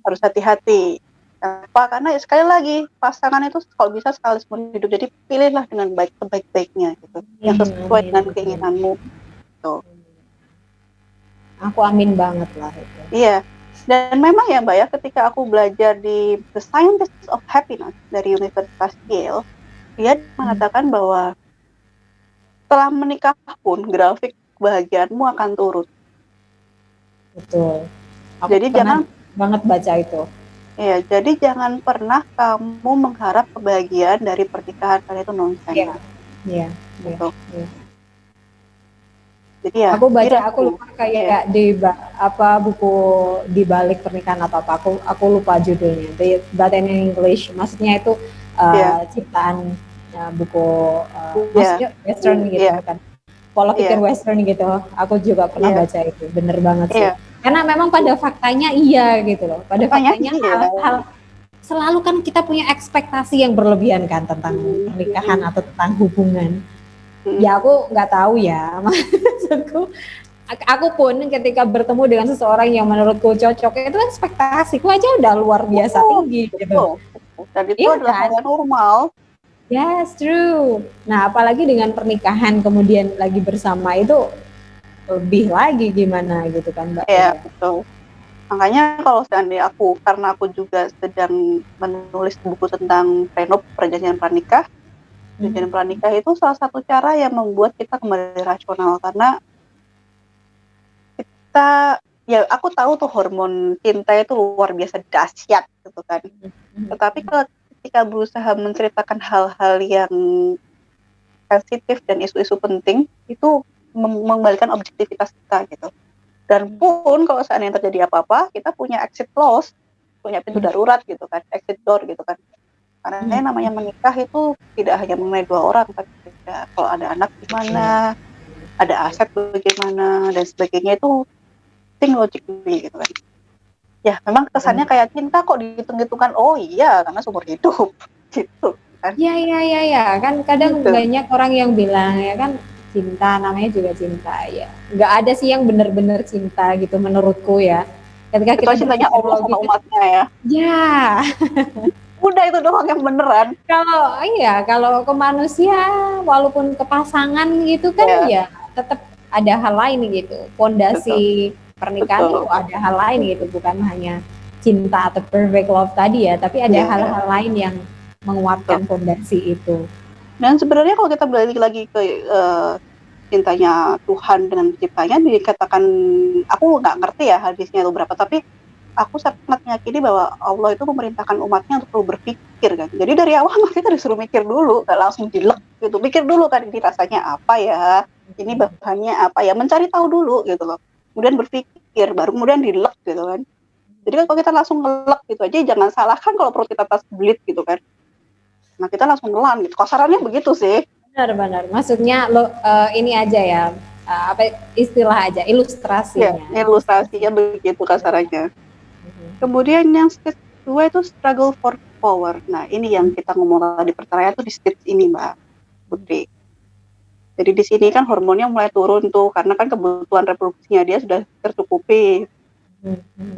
Harus hati-hati. Kenapa? Karena sekali lagi pasangan itu kalau bisa sekali seumur hidup. Jadi pilihlah dengan sebaik-baiknya gitu, yang sesuai dengan keinginanmu. Gitu. Aku amin banget lah itu. Iya. Dan memang ya Mbak ya, ketika aku belajar di The Science of Happiness dari Universitas Yale, dia mengatakan bahwa setelah menikah pun grafik kebahagiaanmu akan turun. Betul. Aku jadi jangan banget baca itu. Iya, jadi jangan pernah kamu mengharap kebahagiaan dari pernikahan kalian itu nonsens. Iya. Gitu. Jadi ya. Aku lupa kayak di buku di balik pernikahan atau apa. Aku lupa judulnya. But in English, maksudnya itu ciptaan buku maksudnya Western gitu kan. pola pikir Western gitu. Aku juga pernah baca itu, bener banget sih. Karena memang pada faktanya iya gitu loh. Pada faktanya hal-hal selalu kan kita punya ekspektasi yang berlebihan kan tentang pernikahan atau tentang hubungan. Ya aku nggak tahu ya, maksudku. Aku pun ketika bertemu dengan seseorang yang menurutku cocok, itu ekspektasiku aja udah luar biasa tinggi gitu. Dan itu adalah hal yang normal. Yes, true. Nah, apalagi dengan pernikahan kemudian lagi bersama itu lebih lagi gimana gitu kan, Mbak. Iya, betul. Makanya kalau seandainya karena aku juga sedang menulis buku tentang prenup, perjanjian pranikah. Perjanjian pranikah itu salah satu cara yang membuat kita kembali rasional, karena kita, ya aku tahu tuh hormon cinta itu luar biasa dahsyat gitu kan. Tetapi kalau ketika berusaha menceritakan hal-hal yang sensitif dan isu-isu penting, itu mengembalikan objektivitas kita gitu. Dan pun kalau seandainya terjadi apa-apa, kita punya exit clause, punya pintu darurat gitu kan, exit door gitu kan. Karena yang namanya menikah itu tidak hanya mengenai dua orang, tapi juga kalau ada anak gimana, ada aset bagaimana, dan sebagainya, itu think logically gitu kan. Ya memang kesannya kayak cinta kok dihitung-hitungkan, oh iya karena seumur hidup gitu kan. Iya kan kadang gitu. Banyak orang yang bilang ya kan cinta namanya juga cinta ya. Nggak ada sih yang benar-benar cinta gitu menurutku ya. Ketika kita cintanya Allah sama umatnya ya. Ya. Udah itu doang yang beneran. Kalau ke manusia walaupun ke pasangan gitu kan ya tetap ada hal lain gitu. Pondasi pernikahan itu ada hal lain gitu, bukan hanya cinta atau perfect love tadi ya, tapi ada hal-hal lain yang menguatkan fondasi itu. Dan sebenarnya kalau kita balik lagi ke cintanya Tuhan dengan ciptanya, dikatakan, aku nggak ngerti ya hadisnya itu berapa, tapi aku sangat meyakini bahwa Allah itu memerintahkan umatnya untuk perlu berpikir kan. Jadi dari awal kita disuruh mikir dulu, nggak langsung dilek gitu. Pikir dulu kan, ini rasanya apa ya, ini bahannya apa ya, mencari tahu dulu gitu loh. Kemudian berpikir, baru kemudian dilek gitu kan. Jadi kan kalau kita langsung ngelek gitu aja, jangan salahkan kalau perut kita tas belit gitu kan. Nah kita langsung nelan gitu. Kasarannya begitu sih. Benar. Maksudnya ini aja ya, apa istilah aja, ilustrasinya. Ya, ilustrasinya begitu kasarannya. Kemudian yang stage 2 itu struggle for power. Nah ini yang kita ngomong di perceraian tuh di stage ini Mbak Putri. Jadi di sini kan hormonnya mulai turun tuh, karena kan kebutuhan reproduksinya dia sudah tercukupi,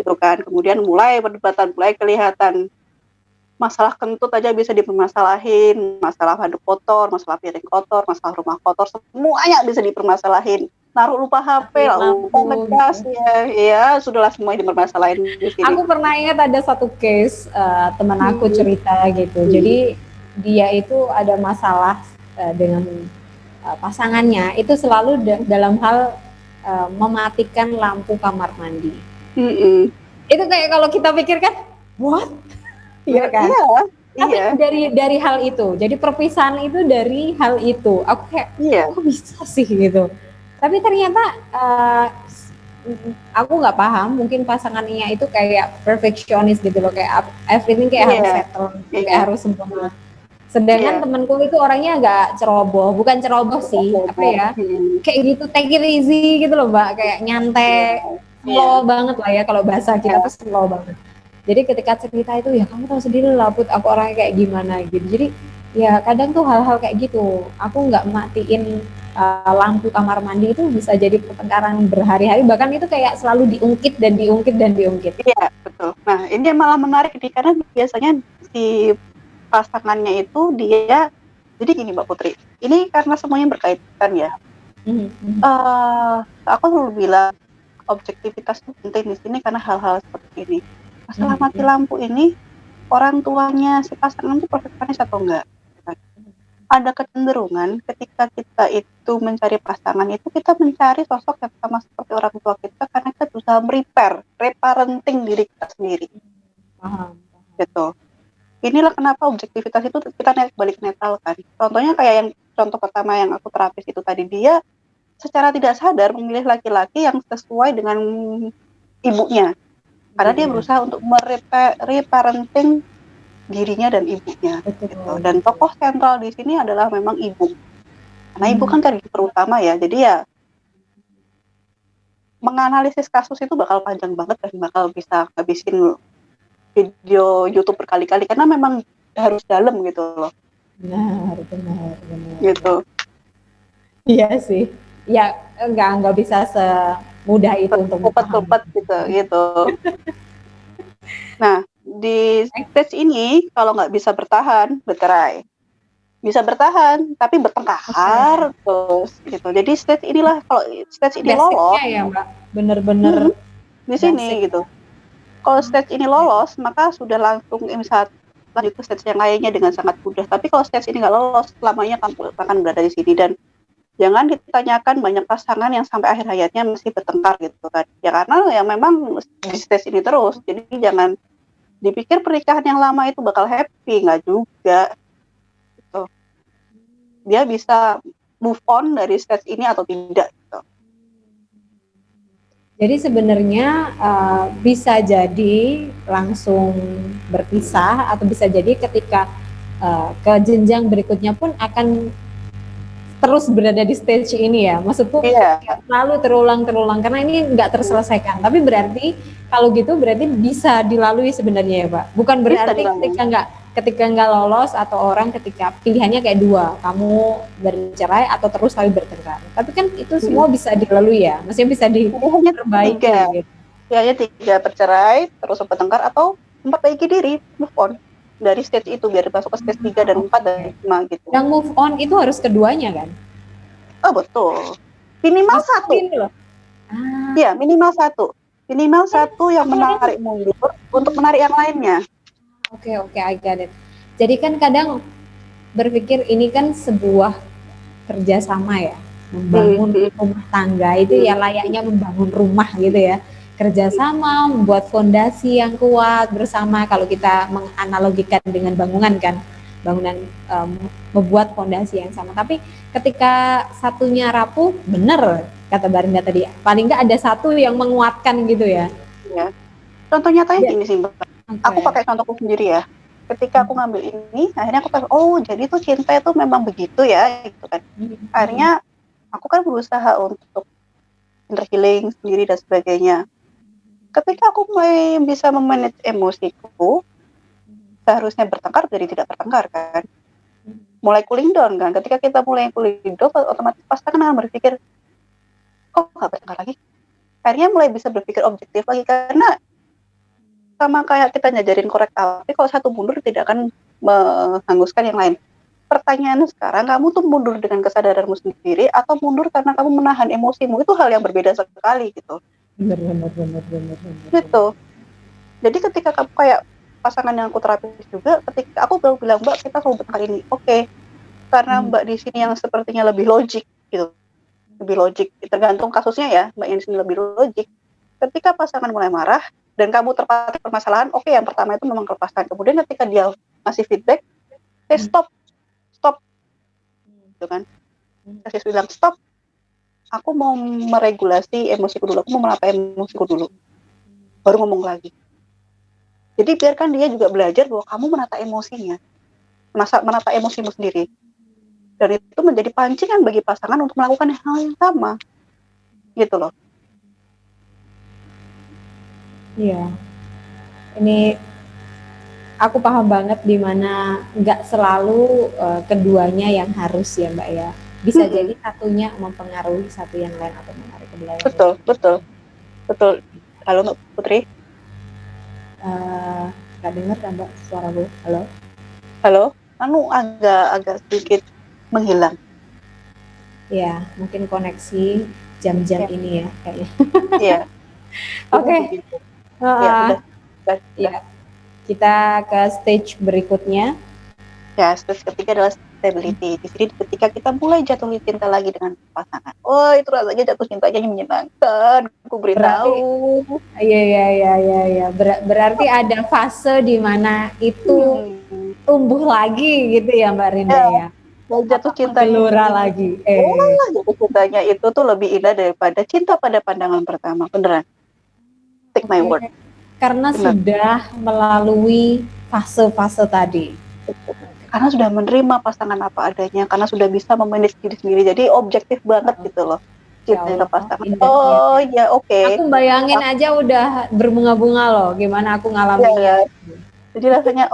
gitu kan. Kemudian mulai perdebatan, mulai kelihatan masalah kentut aja bisa dipermasalahin, masalah handuk kotor, masalah piring kotor, masalah rumah kotor, semuanya bisa dipermasalahin. Naruh lupa HP, lupa ngegas ya sudahlah semuanya dipermasalahin di sini. Aku pernah ingat ada satu case teman aku cerita gitu. Jadi dia itu ada masalah dengan pasangannya, itu selalu dalam hal mematikan lampu kamar mandi. Itu kayak kalau kita pikirkan, what? Iya kan? Tapi dari hal itu, jadi perpisahan itu dari hal itu. Aku kayak, kok bisa sih gitu. Tapi ternyata aku nggak paham, mungkin pasangannya itu kayak perfectionist gitu loh, kayak everything kayak harus settle, kayak harus sempurna. Sedangkan temanku itu orangnya agak ceroboh, bukan ceroboh sih, apa ya, kayak gitu, take it easy gitu loh Mbak, kayak nyantai, slow banget lah ya, kalau bahasa kita tuh slow banget. Jadi ketika cerita itu, ya kamu tahu sendiri lah Put, aku orangnya kayak gimana gitu. Jadi ya kadang tuh hal-hal kayak gitu, aku nggak matiin lampu kamar mandi itu bisa jadi pertengkaran berhari-hari, bahkan itu kayak selalu diungkit. Iya betul. Nah ini malah menarik nih, karena biasanya si pasangannya itu dia, jadi gini Mbak Putri, ini karena semuanya berkaitan ya. Aku selalu bilang objektivitas itu penting di sini karena hal-hal seperti ini. Masalah mati lampu ini, orang tuanya si pasangan itu perfeksionis atau enggak? Ada kecenderungan ketika kita itu mencari pasangan itu, kita mencari sosok yang sama seperti orang tua kita, karena kita berusaha reparenting diri kita sendiri. Gitu. Inilah kenapa objektivitas itu kita balik netralkan. Contohnya kayak contoh pertama yang aku terapis itu tadi, dia secara tidak sadar memilih laki-laki yang sesuai dengan ibunya. Karena dia berusaha untuk reparenting dirinya dan ibunya. Gitu. Dan tokoh sentral di sini adalah memang ibu. Karena ibu kan caregiver utama ya, jadi ya menganalisis kasus itu bakal panjang banget dan bakal bisa ngabisin video YouTube berkali-kali karena memang harus dalam gitu loh. Benar. Gitu. Iya sih. Ya nggak bisa semudah itu untuk dipahami. gitu. Nah, di stage ini kalau nggak bisa bertahan, bercerai. Bisa bertahan, tapi bertengkar terus gitu. Jadi stage inilah kalau stage ini lolos, ya Mbak, bener-bener di sini gitu. Kalau stage ini lolos, maka sudah langsung bisa lanjut ke stage yang lainnya dengan sangat mudah. Tapi kalau stage ini nggak lolos, selamanya kamu akan berada di sini dan jangan ditanyakan banyak pasangan yang sampai akhir hayatnya masih bertengkar gitu kan. Ya karena ya memang di stage ini terus. Jadi jangan dipikir pernikahan yang lama itu bakal happy, nggak juga. Gitu. Dia bisa move on dari stage ini atau tidak. Gitu. Jadi sebenarnya bisa jadi langsung berpisah atau bisa jadi ketika ke jenjang berikutnya pun akan terus berada di stage ini ya. Maksudku selalu terulang karena ini nggak terselesaikan. Tapi berarti kalau gitu berarti bisa dilalui sebenarnya ya Pak. Bukan berarti ketika nggak lolos atau orang ketika pilihannya kayak dua, kamu bercerai atau terus tapi bertengkar. Tapi kan itu semua bisa dilalui ya, maksudnya bisa diperbaiki. Gitu. Ya 3 bercerai, terus bertengkar atau memperbaiki diri, move on dari stage itu biar masuk ke stage 3 dan 4 dan 5 gitu. Yang move on itu harus keduanya kan? Oh betul. Minimal satu. Iya, minimal satu. Minimal satu yang menarik mundur untuk menarik yang lainnya. Oke, I got it. Jadi kan kadang berpikir ini kan sebuah kerjasama ya, membangun rumah tangga itu ya layaknya membangun rumah gitu ya, kerjasama membuat fondasi yang kuat bersama. Kalau kita menganalogikan dengan bangunan kan, membuat fondasi yang sama. Tapi ketika satunya rapuh, bener kata Barinda tadi, paling nggak ada satu yang menguatkan gitu ya. Ya. Contoh nyatanya gini sih Mbak. Aku pakai contohku sendiri ya. Ketika aku ngambil ini, akhirnya aku tahu, oh jadi tuh cinta itu memang begitu ya, gitu kan. Akhirnya aku kan berusaha untuk inner healing sendiri dan sebagainya. Ketika aku mulai bisa memanage emosiku, seharusnya bertengkar jadi tidak bertengkar kan. Mulai cooling down kan. Ketika kita mulai cooling down, otomatis pasangan akan berpikir, kok nggak bertengkar lagi? Akhirnya mulai bisa berpikir objektif lagi karena sama kayak kita ngajarin korek api, kalau satu mundur tidak akan menghanguskan yang lain. Pertanyaannya sekarang, kamu tuh mundur dengan kesadaranmu sendiri atau mundur karena kamu menahan emosimu, itu hal yang berbeda sekali gitu. Benar. Gitu. Jadi ketika kamu kayak pasangan yang aku terapi juga, ketika aku baru bilang Mbak kita mau bertengkar ini, oke. Karena Mbak di sini yang sepertinya lebih logik gitu, lebih logik. Tergantung kasusnya ya, Mbak yang di sini lebih logik. Ketika pasangan mulai marah dan kamu terpatik permasalahan, oke, yang pertama itu memang kelepaskan. Kemudian ketika dia ngasih feedback, stop, gitu kan? Saya bilang stop. Aku mau meregulasi emosiku dulu, aku mau menata emosiku dulu, baru ngomong lagi. Jadi biarkan dia juga belajar bahwa kamu menata emosinya, menata emosimu sendiri. Dan itu menjadi pancingan bagi pasangan untuk melakukan hal yang sama, gitu loh. Iya, ini aku paham banget di mana nggak selalu keduanya yang harus ya Mbak ya. Bisa jadi satunya mempengaruhi satu yang lain atau menarik ke belakang. Betul. Halo Mbak Putri. Nggak dengar kan Mbak suara gue? Halo. Agak sedikit menghilang. Ya, mungkin koneksi jam-jam ini ya kayaknya. Iya. Oke. Ya. Kita ke stage berikutnya. Ya, stage ketiga adalah stability. Di sini ketika kita mulai jatuh cinta lagi dengan pasangan. Oh, itu rasanya jatuh cintanya menyenangkan. Aku beritahu. Iya. Berarti ada fase di mana itu tumbuh lagi gitu ya Mbak Rinda ya. Jatuh cinta lagi. Jatuh cintanya itu tuh lebih indah daripada cinta pada pandangan pertama. Beneran. Take my word. Karena sudah melalui fase-fase tadi. karena sudah menerima pasangan apa adanya, karena sudah bisa memanage diri sendiri. Jadi objektif banget gitu loh. Ya Cinta ke Allah, pasangan. indahnya. Oh ya oke. Aku bayangin aja udah berbunga-bunga loh, gimana aku ngalaminnya. Ya, jadi rasanya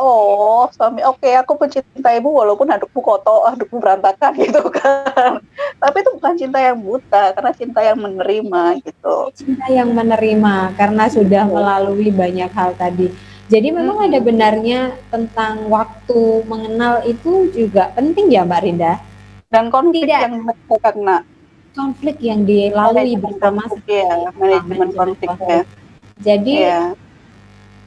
suami oke, aku mencintaimu walaupun hadupmu kotor, hadupmu berantakan gitu kan. Tapi itu bukan cinta yang buta, karena cinta yang menerima gitu. Cinta yang menerima karena sudah melalui banyak hal tadi. Jadi memang ada benarnya tentang waktu mengenal itu juga penting ya Mbak Rinda. Dan konflik Tidak yang karena konflik yang dilalui bersama manajemen konfliknya. Jadi Ya.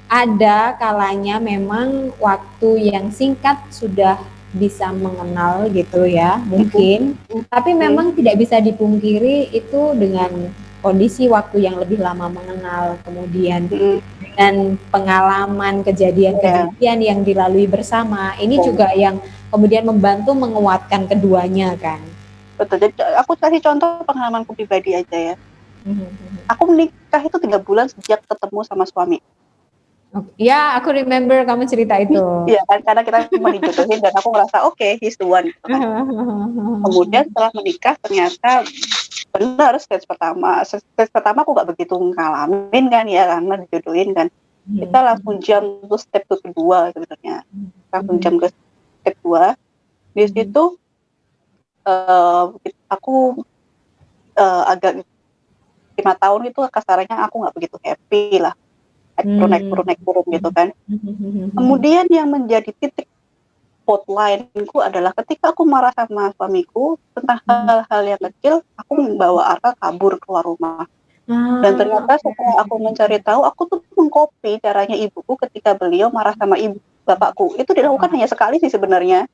ada kalanya memang waktu yang singkat sudah bisa mengenal gitu ya mungkin, tapi memang tidak bisa dipungkiri itu dengan kondisi waktu yang lebih lama mengenal, kemudian dengan pengalaman kejadian-kejadian yang dilalui bersama, ini juga yang kemudian membantu menguatkan keduanya kan. Betul, jadi aku kasih contoh pengalamanku pribadi aja ya. Aku menikah itu 3 bulan sejak ketemu sama suami. Ya, aku remember kamu cerita itu. Iya kan, karena kita cuma dijodohin dan aku ngerasa oke, he's the one gitu kan. Kemudian setelah menikah ternyata benar stage pertama aku gak begitu ngalamin kan ya, karena dijodohin kan. Kita langsung jump ke step kedua sebenarnya. Langsung jump ke step 2. Di situ aku agak 5 tahun itu kasarannya aku gak begitu happy lah. Naik turun gitu kan. Kemudian yang menjadi titik hotline-ku adalah ketika aku marah sama suamiku tentang hal-hal yang kecil, aku membawa Arka kabur keluar rumah. Dan ternyata setelah aku mencari tahu, aku tuh mengcopy caranya ibuku ketika beliau marah sama ibu bapakku. Itu dilakukan hanya sekali sih sebenarnya,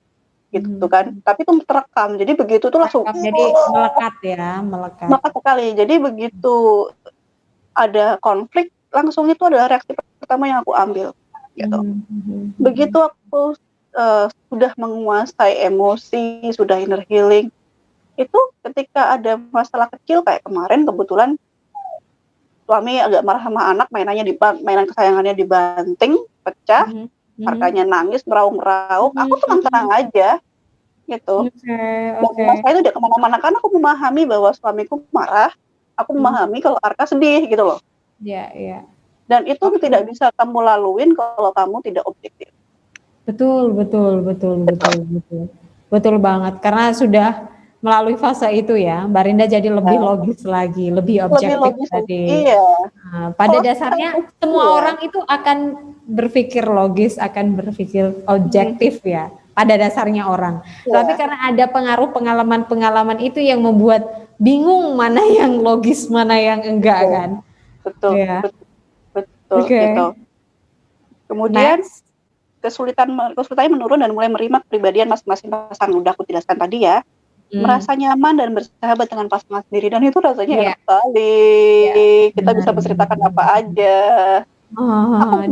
gitu kan. Tapi itu terekam, jadi begitu tuh langsung. Jadi melekat ya, melekat. Melekat sekali. Jadi begitu ada konflik, langsung itu adalah reaksi pertama yang aku ambil, gitu. Begitu aku sudah menguasai emosi, sudah inner healing, itu ketika ada masalah kecil kayak kemarin kebetulan suami agak marah sama anak, mainan kesayangannya dibanting, pecah, Arkanya nangis, meraung-raung, aku tenang-tenang aja, gitu. Dan saya itu udah kemana-mana karena aku memahami bahwa suamiku marah, aku memahami kalau Arka sedih gitu loh. Iya. Dan itu tidak bisa kamu laluin kalau kamu tidak objektif. Betul banget, karena sudah melalui fase itu ya, Mbak Rinda jadi lebih logis lagi, lebih objektif tadi. Iya. Nah, pada dasarnya semua orang itu akan berpikir logis, akan berpikir objektif ya, pada dasarnya orang. Tapi karena ada pengaruh pengalaman-pengalaman itu yang membuat bingung mana yang logis, mana yang enggak kan. Betul. Gitu. Kemudian kesulitannya menurun dan mulai menerima kepribadian masing-masing pasangan. Udah aku jelaskan tadi ya. Merasa nyaman dan bersahabat dengan pasangan sendiri, dan itu rasanya enak sekali. Kita bisa menceritakan apa aja.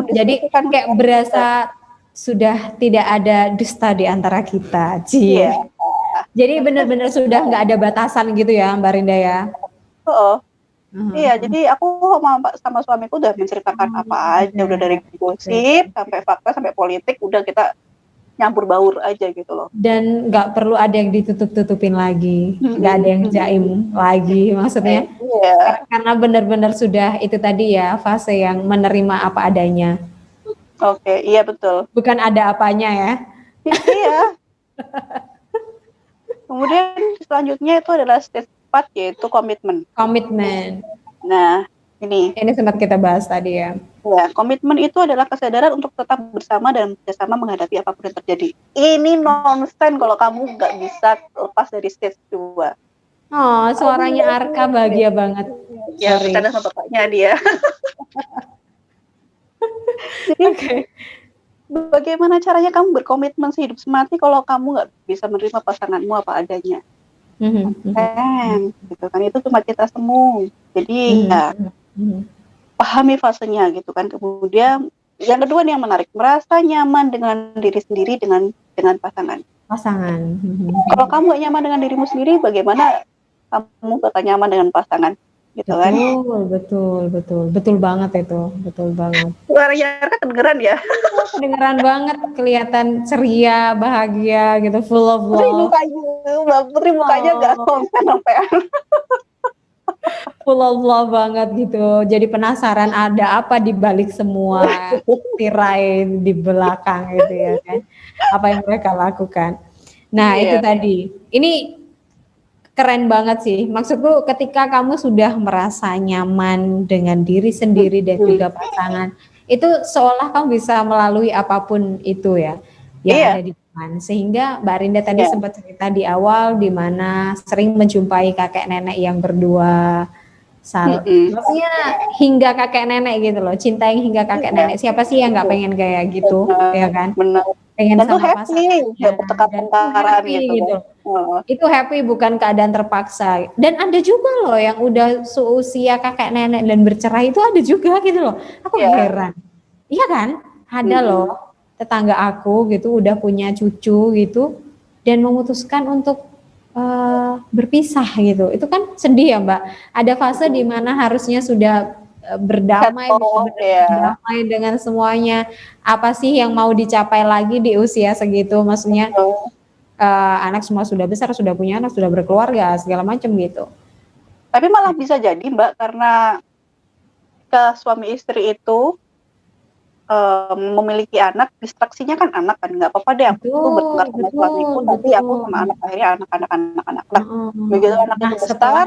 Jadi kayak berasa sudah tidak ada dusta di antara kita, Jadi benar-benar sudah nggak ada batasan gitu ya, Mbak Rinda ya. Iya, jadi aku sama suamiku udah menceritakan apa aja, udah dari gosip sampai fakta sampai politik, udah kita nyampur baur aja gitu loh. Dan nggak perlu ada yang ditutup-tutupin lagi, nggak ada yang jaim lagi maksudnya. Karena benar-benar sudah itu tadi ya, fase yang menerima apa adanya. Oke, iya betul. Bukan ada apanya ya. Iya. Kemudian selanjutnya itu adalah stage 4, yaitu komitmen. Nah, ini sempat kita bahas tadi ya. Ya, komitmen itu adalah kesadaran untuk tetap bersama dan bersama menghadapi apapun yang terjadi. Ini nonsen kalau kamu nggak bisa lepas dari stage 2. Oh, suaranya Arka bahagia banget. Ya, bercanda sama bapaknya dia. Jadi, bagaimana caranya kamu berkomitmen sehidup semati kalau kamu nggak bisa menerima pasanganmu apa adanya? Gitu kan, itu cuma kita semu. Jadi pahami fasenya gitu kan. Kemudian yang kedua nih yang menarik, merasa nyaman dengan diri sendiri dengan pasangan. Kalau kamu gak nyaman dengan dirimu sendiri, bagaimana kamu bakal nyaman dengan pasangan? gitu kan. Betul banget itu, betul banget. Suaranya kan kedengeran ya. Kedengeran banget, kelihatan ceria, bahagia gitu, full of love. Putri mukanya nggak sampai Full of love banget gitu. Jadi penasaran ada apa di balik semua tirai di belakang gitu ya kan. Apa yang mereka lakukan. Nah, itu tadi. Ini keren banget sih. Maksudku ketika kamu sudah merasa nyaman dengan diri sendiri dan juga pasangan, itu seolah kamu bisa melalui apapun itu ya yang ada di depan. Sehingga Mbak Rinda tadi sempat cerita di awal di mana sering menjumpai kakek nenek yang berdua. Maksudnya hingga kakek nenek gitu loh, cinta yang hingga kakek nenek. Siapa sih yang nggak pengen kayak gitu, ya kan? Benar. Pengen Dan sama happy, nggak bertengkar-tengkaran gitu. Itu happy bukan keadaan terpaksa. Dan ada juga loh yang udah seusia kakek nenek dan bercerai itu ada juga gitu loh. Aku heran. Iya kan? Ada loh tetangga aku gitu udah punya cucu gitu dan memutuskan untuk berpisah gitu. Itu kan sedih ya Mbak. Ada fase di mana harusnya sudah berdamai, berdamai dengan semuanya. Apa sih yang mau dicapai lagi di usia segitu? Maksudnya anak semua sudah besar, sudah punya anak, sudah berkeluarga, segala macam gitu. Tapi malah bisa jadi Mbak, karena ke suami istri itu memiliki anak, distraksinya kan anak kan, nggak apa-apa deh aku tuh bertengkar sama suamiku, tapi aku sama anak, akhirnya anak. Begitu anak itu besar,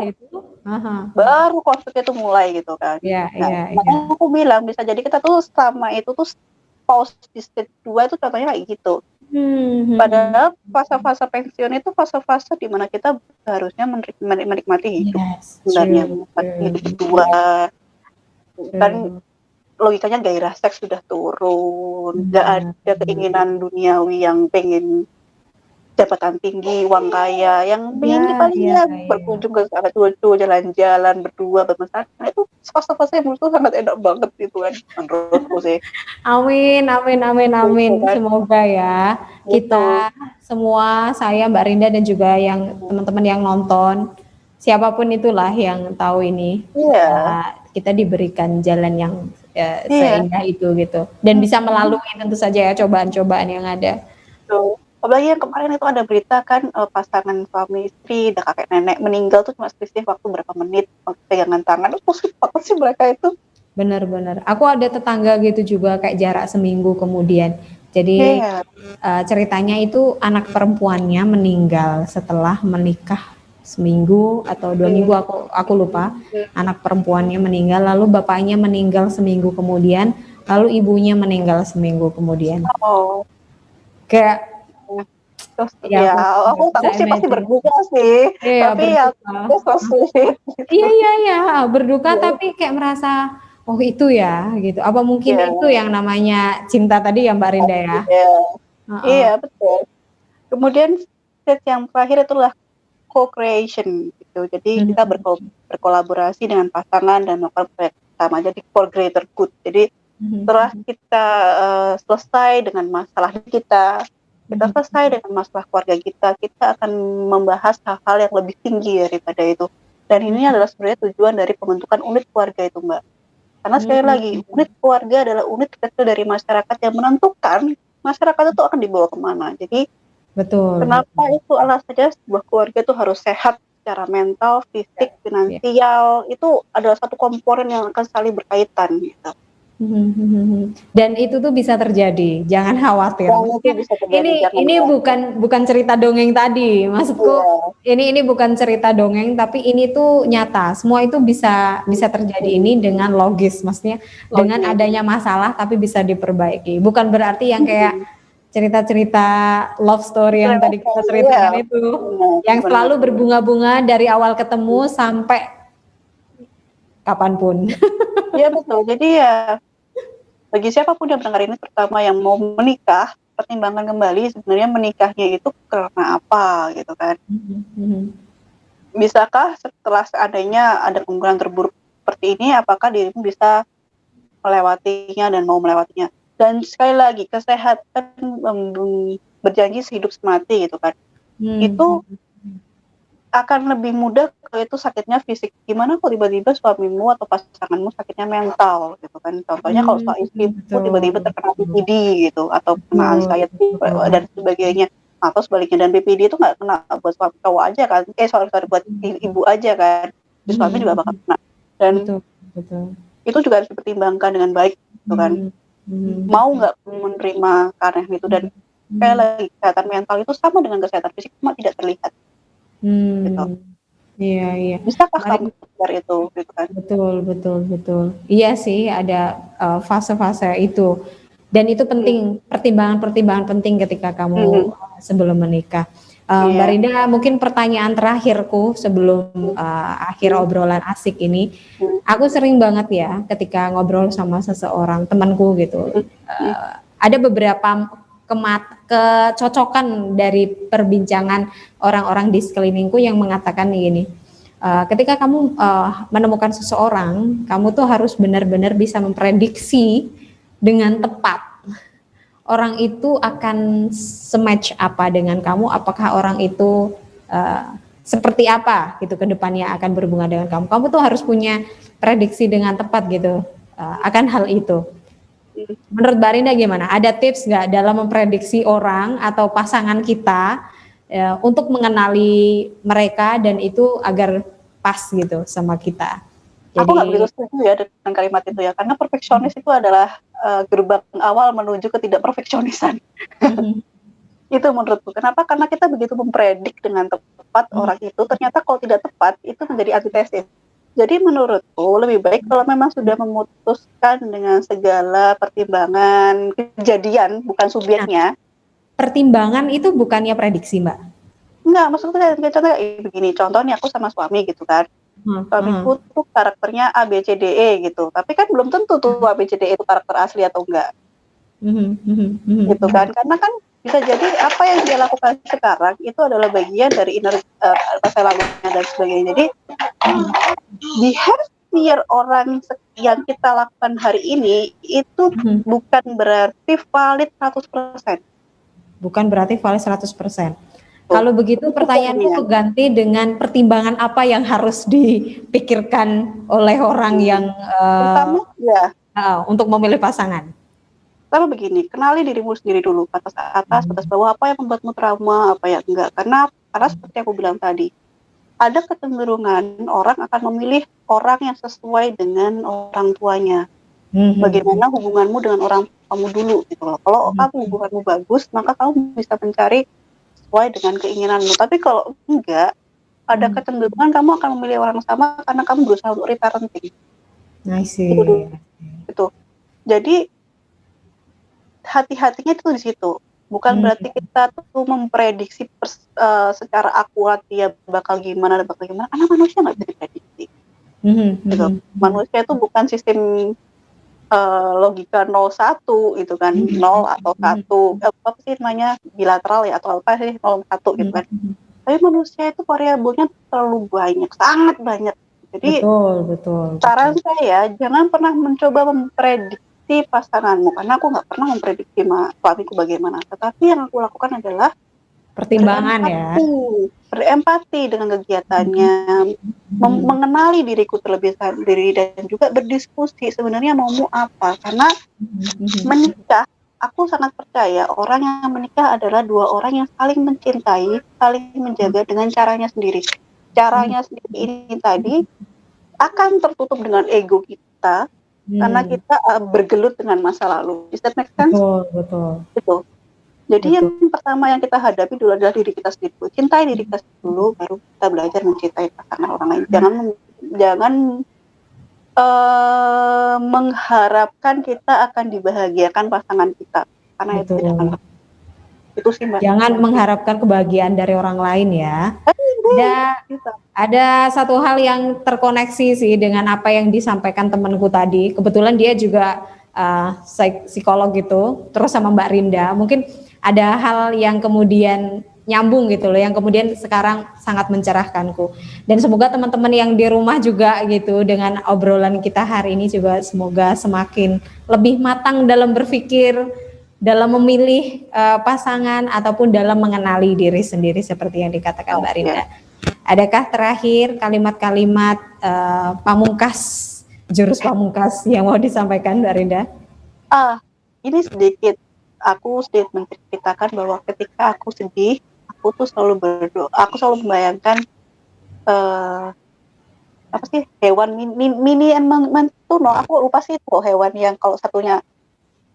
baru konflik itu mulai gitu kan. Makanya aku bilang bisa jadi kita tuh selama itu tuh pause di stage 2 itu contohnya kayak gitu. Padahal fase-fase pensiun itu fase-fase di mana kita harusnya menikmati hidup sebenarnya, menikmati hidup berdua. Kan logikanya gairah seks sudah turun, nggak ada keinginan duniawi yang pengen jabatan tinggi, uang kaya, yang pengen berkunjung ke sana cucu, jalan-jalan berdua bermesra. Nah itu fase-fase yang menurutku sangat enak banget gitu kan menurutku sih. Amin. Semoga ya kita semua, saya Mbak Rinda dan juga yang teman-teman yang nonton, siapapun itulah yang tahu ini, kita diberikan jalan yang seindah itu gitu, dan bisa melalui tentu saja ya cobaan-cobaan yang ada. Apalagi yang kemarin itu ada berita kan pasangan suami istri dan kakek nenek meninggal tuh cuma selisih waktu berapa menit pegangan tangan. Pusing banget sih mereka itu. Benar. Aku ada tetangga gitu juga kayak jarak seminggu kemudian. Jadi ceritanya itu anak perempuannya meninggal setelah menikah seminggu atau 2 minggu, aku lupa. Anak perempuannya meninggal, lalu bapaknya meninggal seminggu kemudian, lalu ibunya meninggal seminggu kemudian. Kayak aku tahu sih pasti berduka sih. Tapi iya berduka tapi kayak merasa oh itu ya gitu. Apa mungkin itu yang namanya cinta tadi ya Mbak Rinda ya? Iya betul. Kemudian stage yang terakhir itulah co-creation gitu. Jadi kita berkolaborasi dengan pasangan dan melakukan proyek sama, jadi for greater good. Jadi setelah kita selesai dengan masalah kita selesai dengan masalah keluarga kita akan membahas hal-hal yang lebih tinggi daripada itu. Dan ini adalah sebenarnya tujuan dari pembentukan unit keluarga itu Mbak. Karena sekali lagi, unit keluarga adalah unit kecil dari masyarakat yang menentukan masyarakat itu akan dibawa kemana. Jadi kenapa itu alasannya sebuah keluarga itu harus sehat secara mental, fisik, finansial, itu adalah satu komponen yang akan saling berkaitan gitu. Dan itu tuh bisa terjadi, jangan khawatir. Ini bukan cerita dongeng tadi, maksudku ini bukan cerita dongeng, tapi ini tuh nyata. Semua itu bisa terjadi ini dengan logis, maksudnya dengan adanya masalah tapi bisa diperbaiki. Bukan berarti yang kayak cerita-cerita love story yang tadi kita ceritakan itu, yang selalu berbunga-bunga dari awal ketemu sampai kapanpun. Iya betul. Jadi ya bagi siapapun yang mendengar ini, terutama yang mau menikah, pertimbangkan kembali sebenarnya menikahnya itu karena apa gitu kan. Bisakah setelah seandainya ada kemungkinan terburuk seperti ini, apakah dirimu bisa melewatinya dan mau melewatinya. Dan sekali lagi, kesehatan berjanji sehidup semati gitu kan. Itu akan lebih mudah kalau itu sakitnya fisik. Gimana kalau tiba-tiba suamimu atau pasanganmu sakitnya mental gitu kan. Contohnya kalau suami istrimu tiba-tiba terkena PPD gitu atau kena anxiety dan sebagainya. Atau sebaliknya, dan PPD itu nggak kena buat suami cowok aja kan. Sorry buat ibu aja kan. Suami juga bakal kena. Dan itu juga harus dipertimbangkan dengan baik gitu kan. Mau nggak menerima karena itu. Dan sekali lagi, kesehatan mental itu sama dengan kesehatan fisik, cuma tidak terlihat. Gitu. Iya. Bisakah kamu sadar itu gitu kan? Betul. Iya sih, ada fase-fase itu. Dan itu penting, pertimbangan-pertimbangan penting ketika kamu sebelum menikah. Mbak Rinda, mungkin pertanyaan terakhirku sebelum akhir obrolan asik ini. Aku sering banget ya ketika ngobrol sama seseorang, temanku gitu. Ada beberapa kecocokan dari perbincangan orang-orang di sekelilingku yang mengatakan gini, ketika kamu menemukan seseorang, kamu tuh harus benar-benar bisa memprediksi dengan tepat orang itu akan sematch apa dengan kamu, apakah orang itu seperti apa gitu ke depannya akan berhubungan dengan kamu. Kamu tuh harus punya prediksi dengan tepat gitu akan hal itu. Menurut Mbak Rinda gimana? Ada tips nggak dalam memprediksi orang atau pasangan kita untuk mengenali mereka dan itu agar pas gitu sama kita? Jadi, aku nggak begitu setuju ya dengan kalimat itu ya, karena perfeksionis itu adalah gerbang awal menuju ke tidak perfeksionisan. Itu menurutku. Kenapa? Karena kita begitu mempredik dengan tepat orang itu, ternyata kalau tidak tepat itu menjadi antitesis. Jadi menurutku lebih baik kalau memang sudah memutuskan dengan segala pertimbangan kejadian, bukan subjeknya. Pertimbangan itu bukannya prediksi, Mbak? Enggak, maksudnya contohnya begini, contohnya aku sama suami gitu kan. Suamiku tuh karakternya A, B, C, D, E gitu. Tapi kan belum tentu tuh A, B, C, D, E itu karakter asli atau enggak. Gitu kan. Karena kan bisa jadi apa yang dia lakukan sekarang itu adalah bagian dari inner masa lalunya dan sebagainya. Jadi behavior orang yang kita lakukan hari ini itu bukan berarti valid 100%. Bukan berarti valid 100%. Kalau begitu pertanyaanku ganti dengan pertimbangan apa yang harus dipikirkan oleh orang yang untuk memilih pasangan. Pertama begini, kenali dirimu sendiri dulu, batas atas, batas bawah, apa yang membuatmu trauma, apa yang enggak. Karena seperti aku bilang tadi, ada kecenderungan orang akan memilih orang yang sesuai dengan orang tuanya. Bagaimana hubunganmu dengan orang kamu dulu gitu loh. Kalau kamu hubunganmu bagus, maka kamu bisa mencari sesuai dengan keinginanmu. Tapi kalau enggak, ada kecenderungan kamu akan memilih orang sama karena kamu berusaha untuk reparenting. Itu. Jadi hati-hatinya itu di situ. Bukan berarti kita tuh memprediksi secara akurat dia bakal gimana. Karena manusia nggak bisa diprediksi. Gitu. Manusia itu bukan sistem logika 0-1 gitu kan, 0 atau 1, apa sih namanya bilateral ya atau apa sih 0-1 gitu kan. Tapi manusia itu variabelnya terlalu banyak, sangat banyak. Jadi betul. Saran saya jangan pernah mencoba memprediksi pasanganmu, karena aku nggak pernah memprediksi suamiku bagaimana. Tetapi yang aku lakukan adalah pertimbangan berempati dengan kegiatannya, mengenali diriku terlebih sendiri dan juga berdiskusi sebenarnya maumu apa. Karena menikah, aku sangat percaya orang yang menikah adalah dua orang yang saling mencintai, saling menjaga dengan caranya sendiri. Caranya sendiri ini tadi akan tertutup dengan ego kita karena kita bergelut dengan masa lalu. Is that make sense? Betul. Jadi yang pertama yang kita hadapi dulu adalah diri kita sendiri. Cintai diri kita dulu, baru kita belajar mencintai pasangan orang lain. Jangan mengharapkan kita akan dibahagiakan pasangan kita, karena itu tidak akan. Itu sih Mbak. Jangan mengharapkan kebahagiaan dari orang lain ya. Ada satu hal yang terkoneksi sih dengan apa yang disampaikan temanku tadi. Kebetulan dia juga psikolog gitu, terus sama Mbak Rinda. Mungkin ada hal yang kemudian nyambung gitu loh, yang kemudian sekarang sangat mencerahkanku. Dan semoga teman-teman yang di rumah juga gitu, dengan obrolan kita hari ini juga semoga semakin lebih matang dalam berpikir, dalam memilih pasangan ataupun dalam mengenali diri sendiri seperti yang dikatakan Mbak Rinda. Adakah terakhir kalimat-kalimat pamungkas, jurus pamungkas yang mau disampaikan Mbak Rinda? Ini sedikit aku menceritakan bahwa ketika aku sedih, aku tuh selalu berdoa, aku selalu membayangkan apa sih, hewan mini mentuno, aku lupa sih itu hewan yang kalau satunya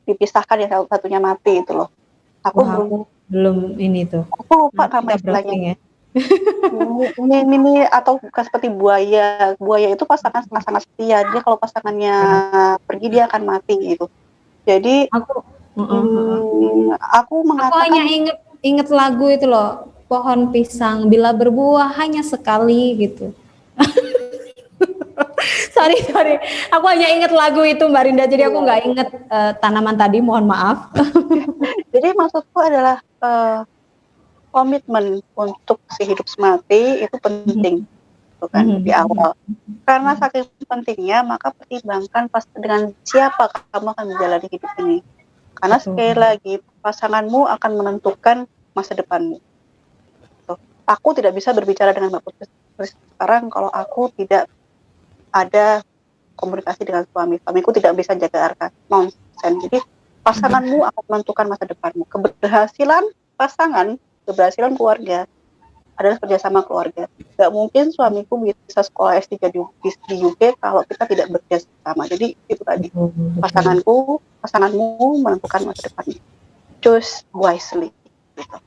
dipisahkan ya satunya mati itu loh. Aku belum ini tuh. Aku lupa nama istilahnya. Ya. Mini atau bukan seperti buaya. Buaya itu pasangan sangat setia. Dia kalau pasangannya pergi dia akan mati gitu. Jadi aku mengatakan. Aku hanya inget lagu itu loh, pohon pisang bila berbuah hanya sekali gitu. sorry, aku hanya inget lagu itu Mbak Rinda, jadi aku nggak inget tanaman tadi, mohon maaf. Jadi maksudku adalah komitmen untuk si hidup semati itu penting, kan di awal. Karena saking pentingnya, maka pertimbangkan dengan siapa kamu akan menjalani hidup ini. Karena sekali lagi pasanganmu akan menentukan masa depanmu. Aku tidak bisa berbicara dengan Mbak Putri sekarang kalau aku tidak ada komunikasi dengan suamiku tidak bisa jaga harga nonsen. Jadi pasanganmu akan menentukan masa depanmu. Keberhasilan pasangan, keberhasilan keluarga adalah kerjasama keluarga. Gak mungkin suamiku bisa sekolah S3 di UK kalau kita tidak bekerja sama. Jadi itu tadi, pasanganmu menentukan masa depanmu. Choose wisely. Gitu.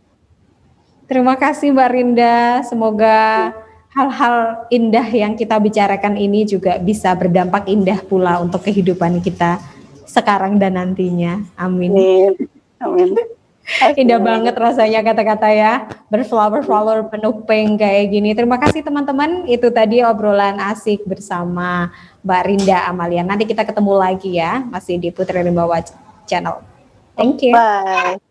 Terima kasih Mbak Rinda, semoga hal-hal indah yang kita bicarakan ini juga bisa berdampak indah pula untuk kehidupan kita sekarang dan nantinya. Amin. Amin. Indah banget rasanya kata-kata ya, berflower penuh pink kayak gini. Terima kasih teman-teman, itu tadi obrolan asik bersama Mbak Rinda Amalia. Nanti kita ketemu lagi ya, masih di Putri Rimbawa Channel. Thank you. Bye.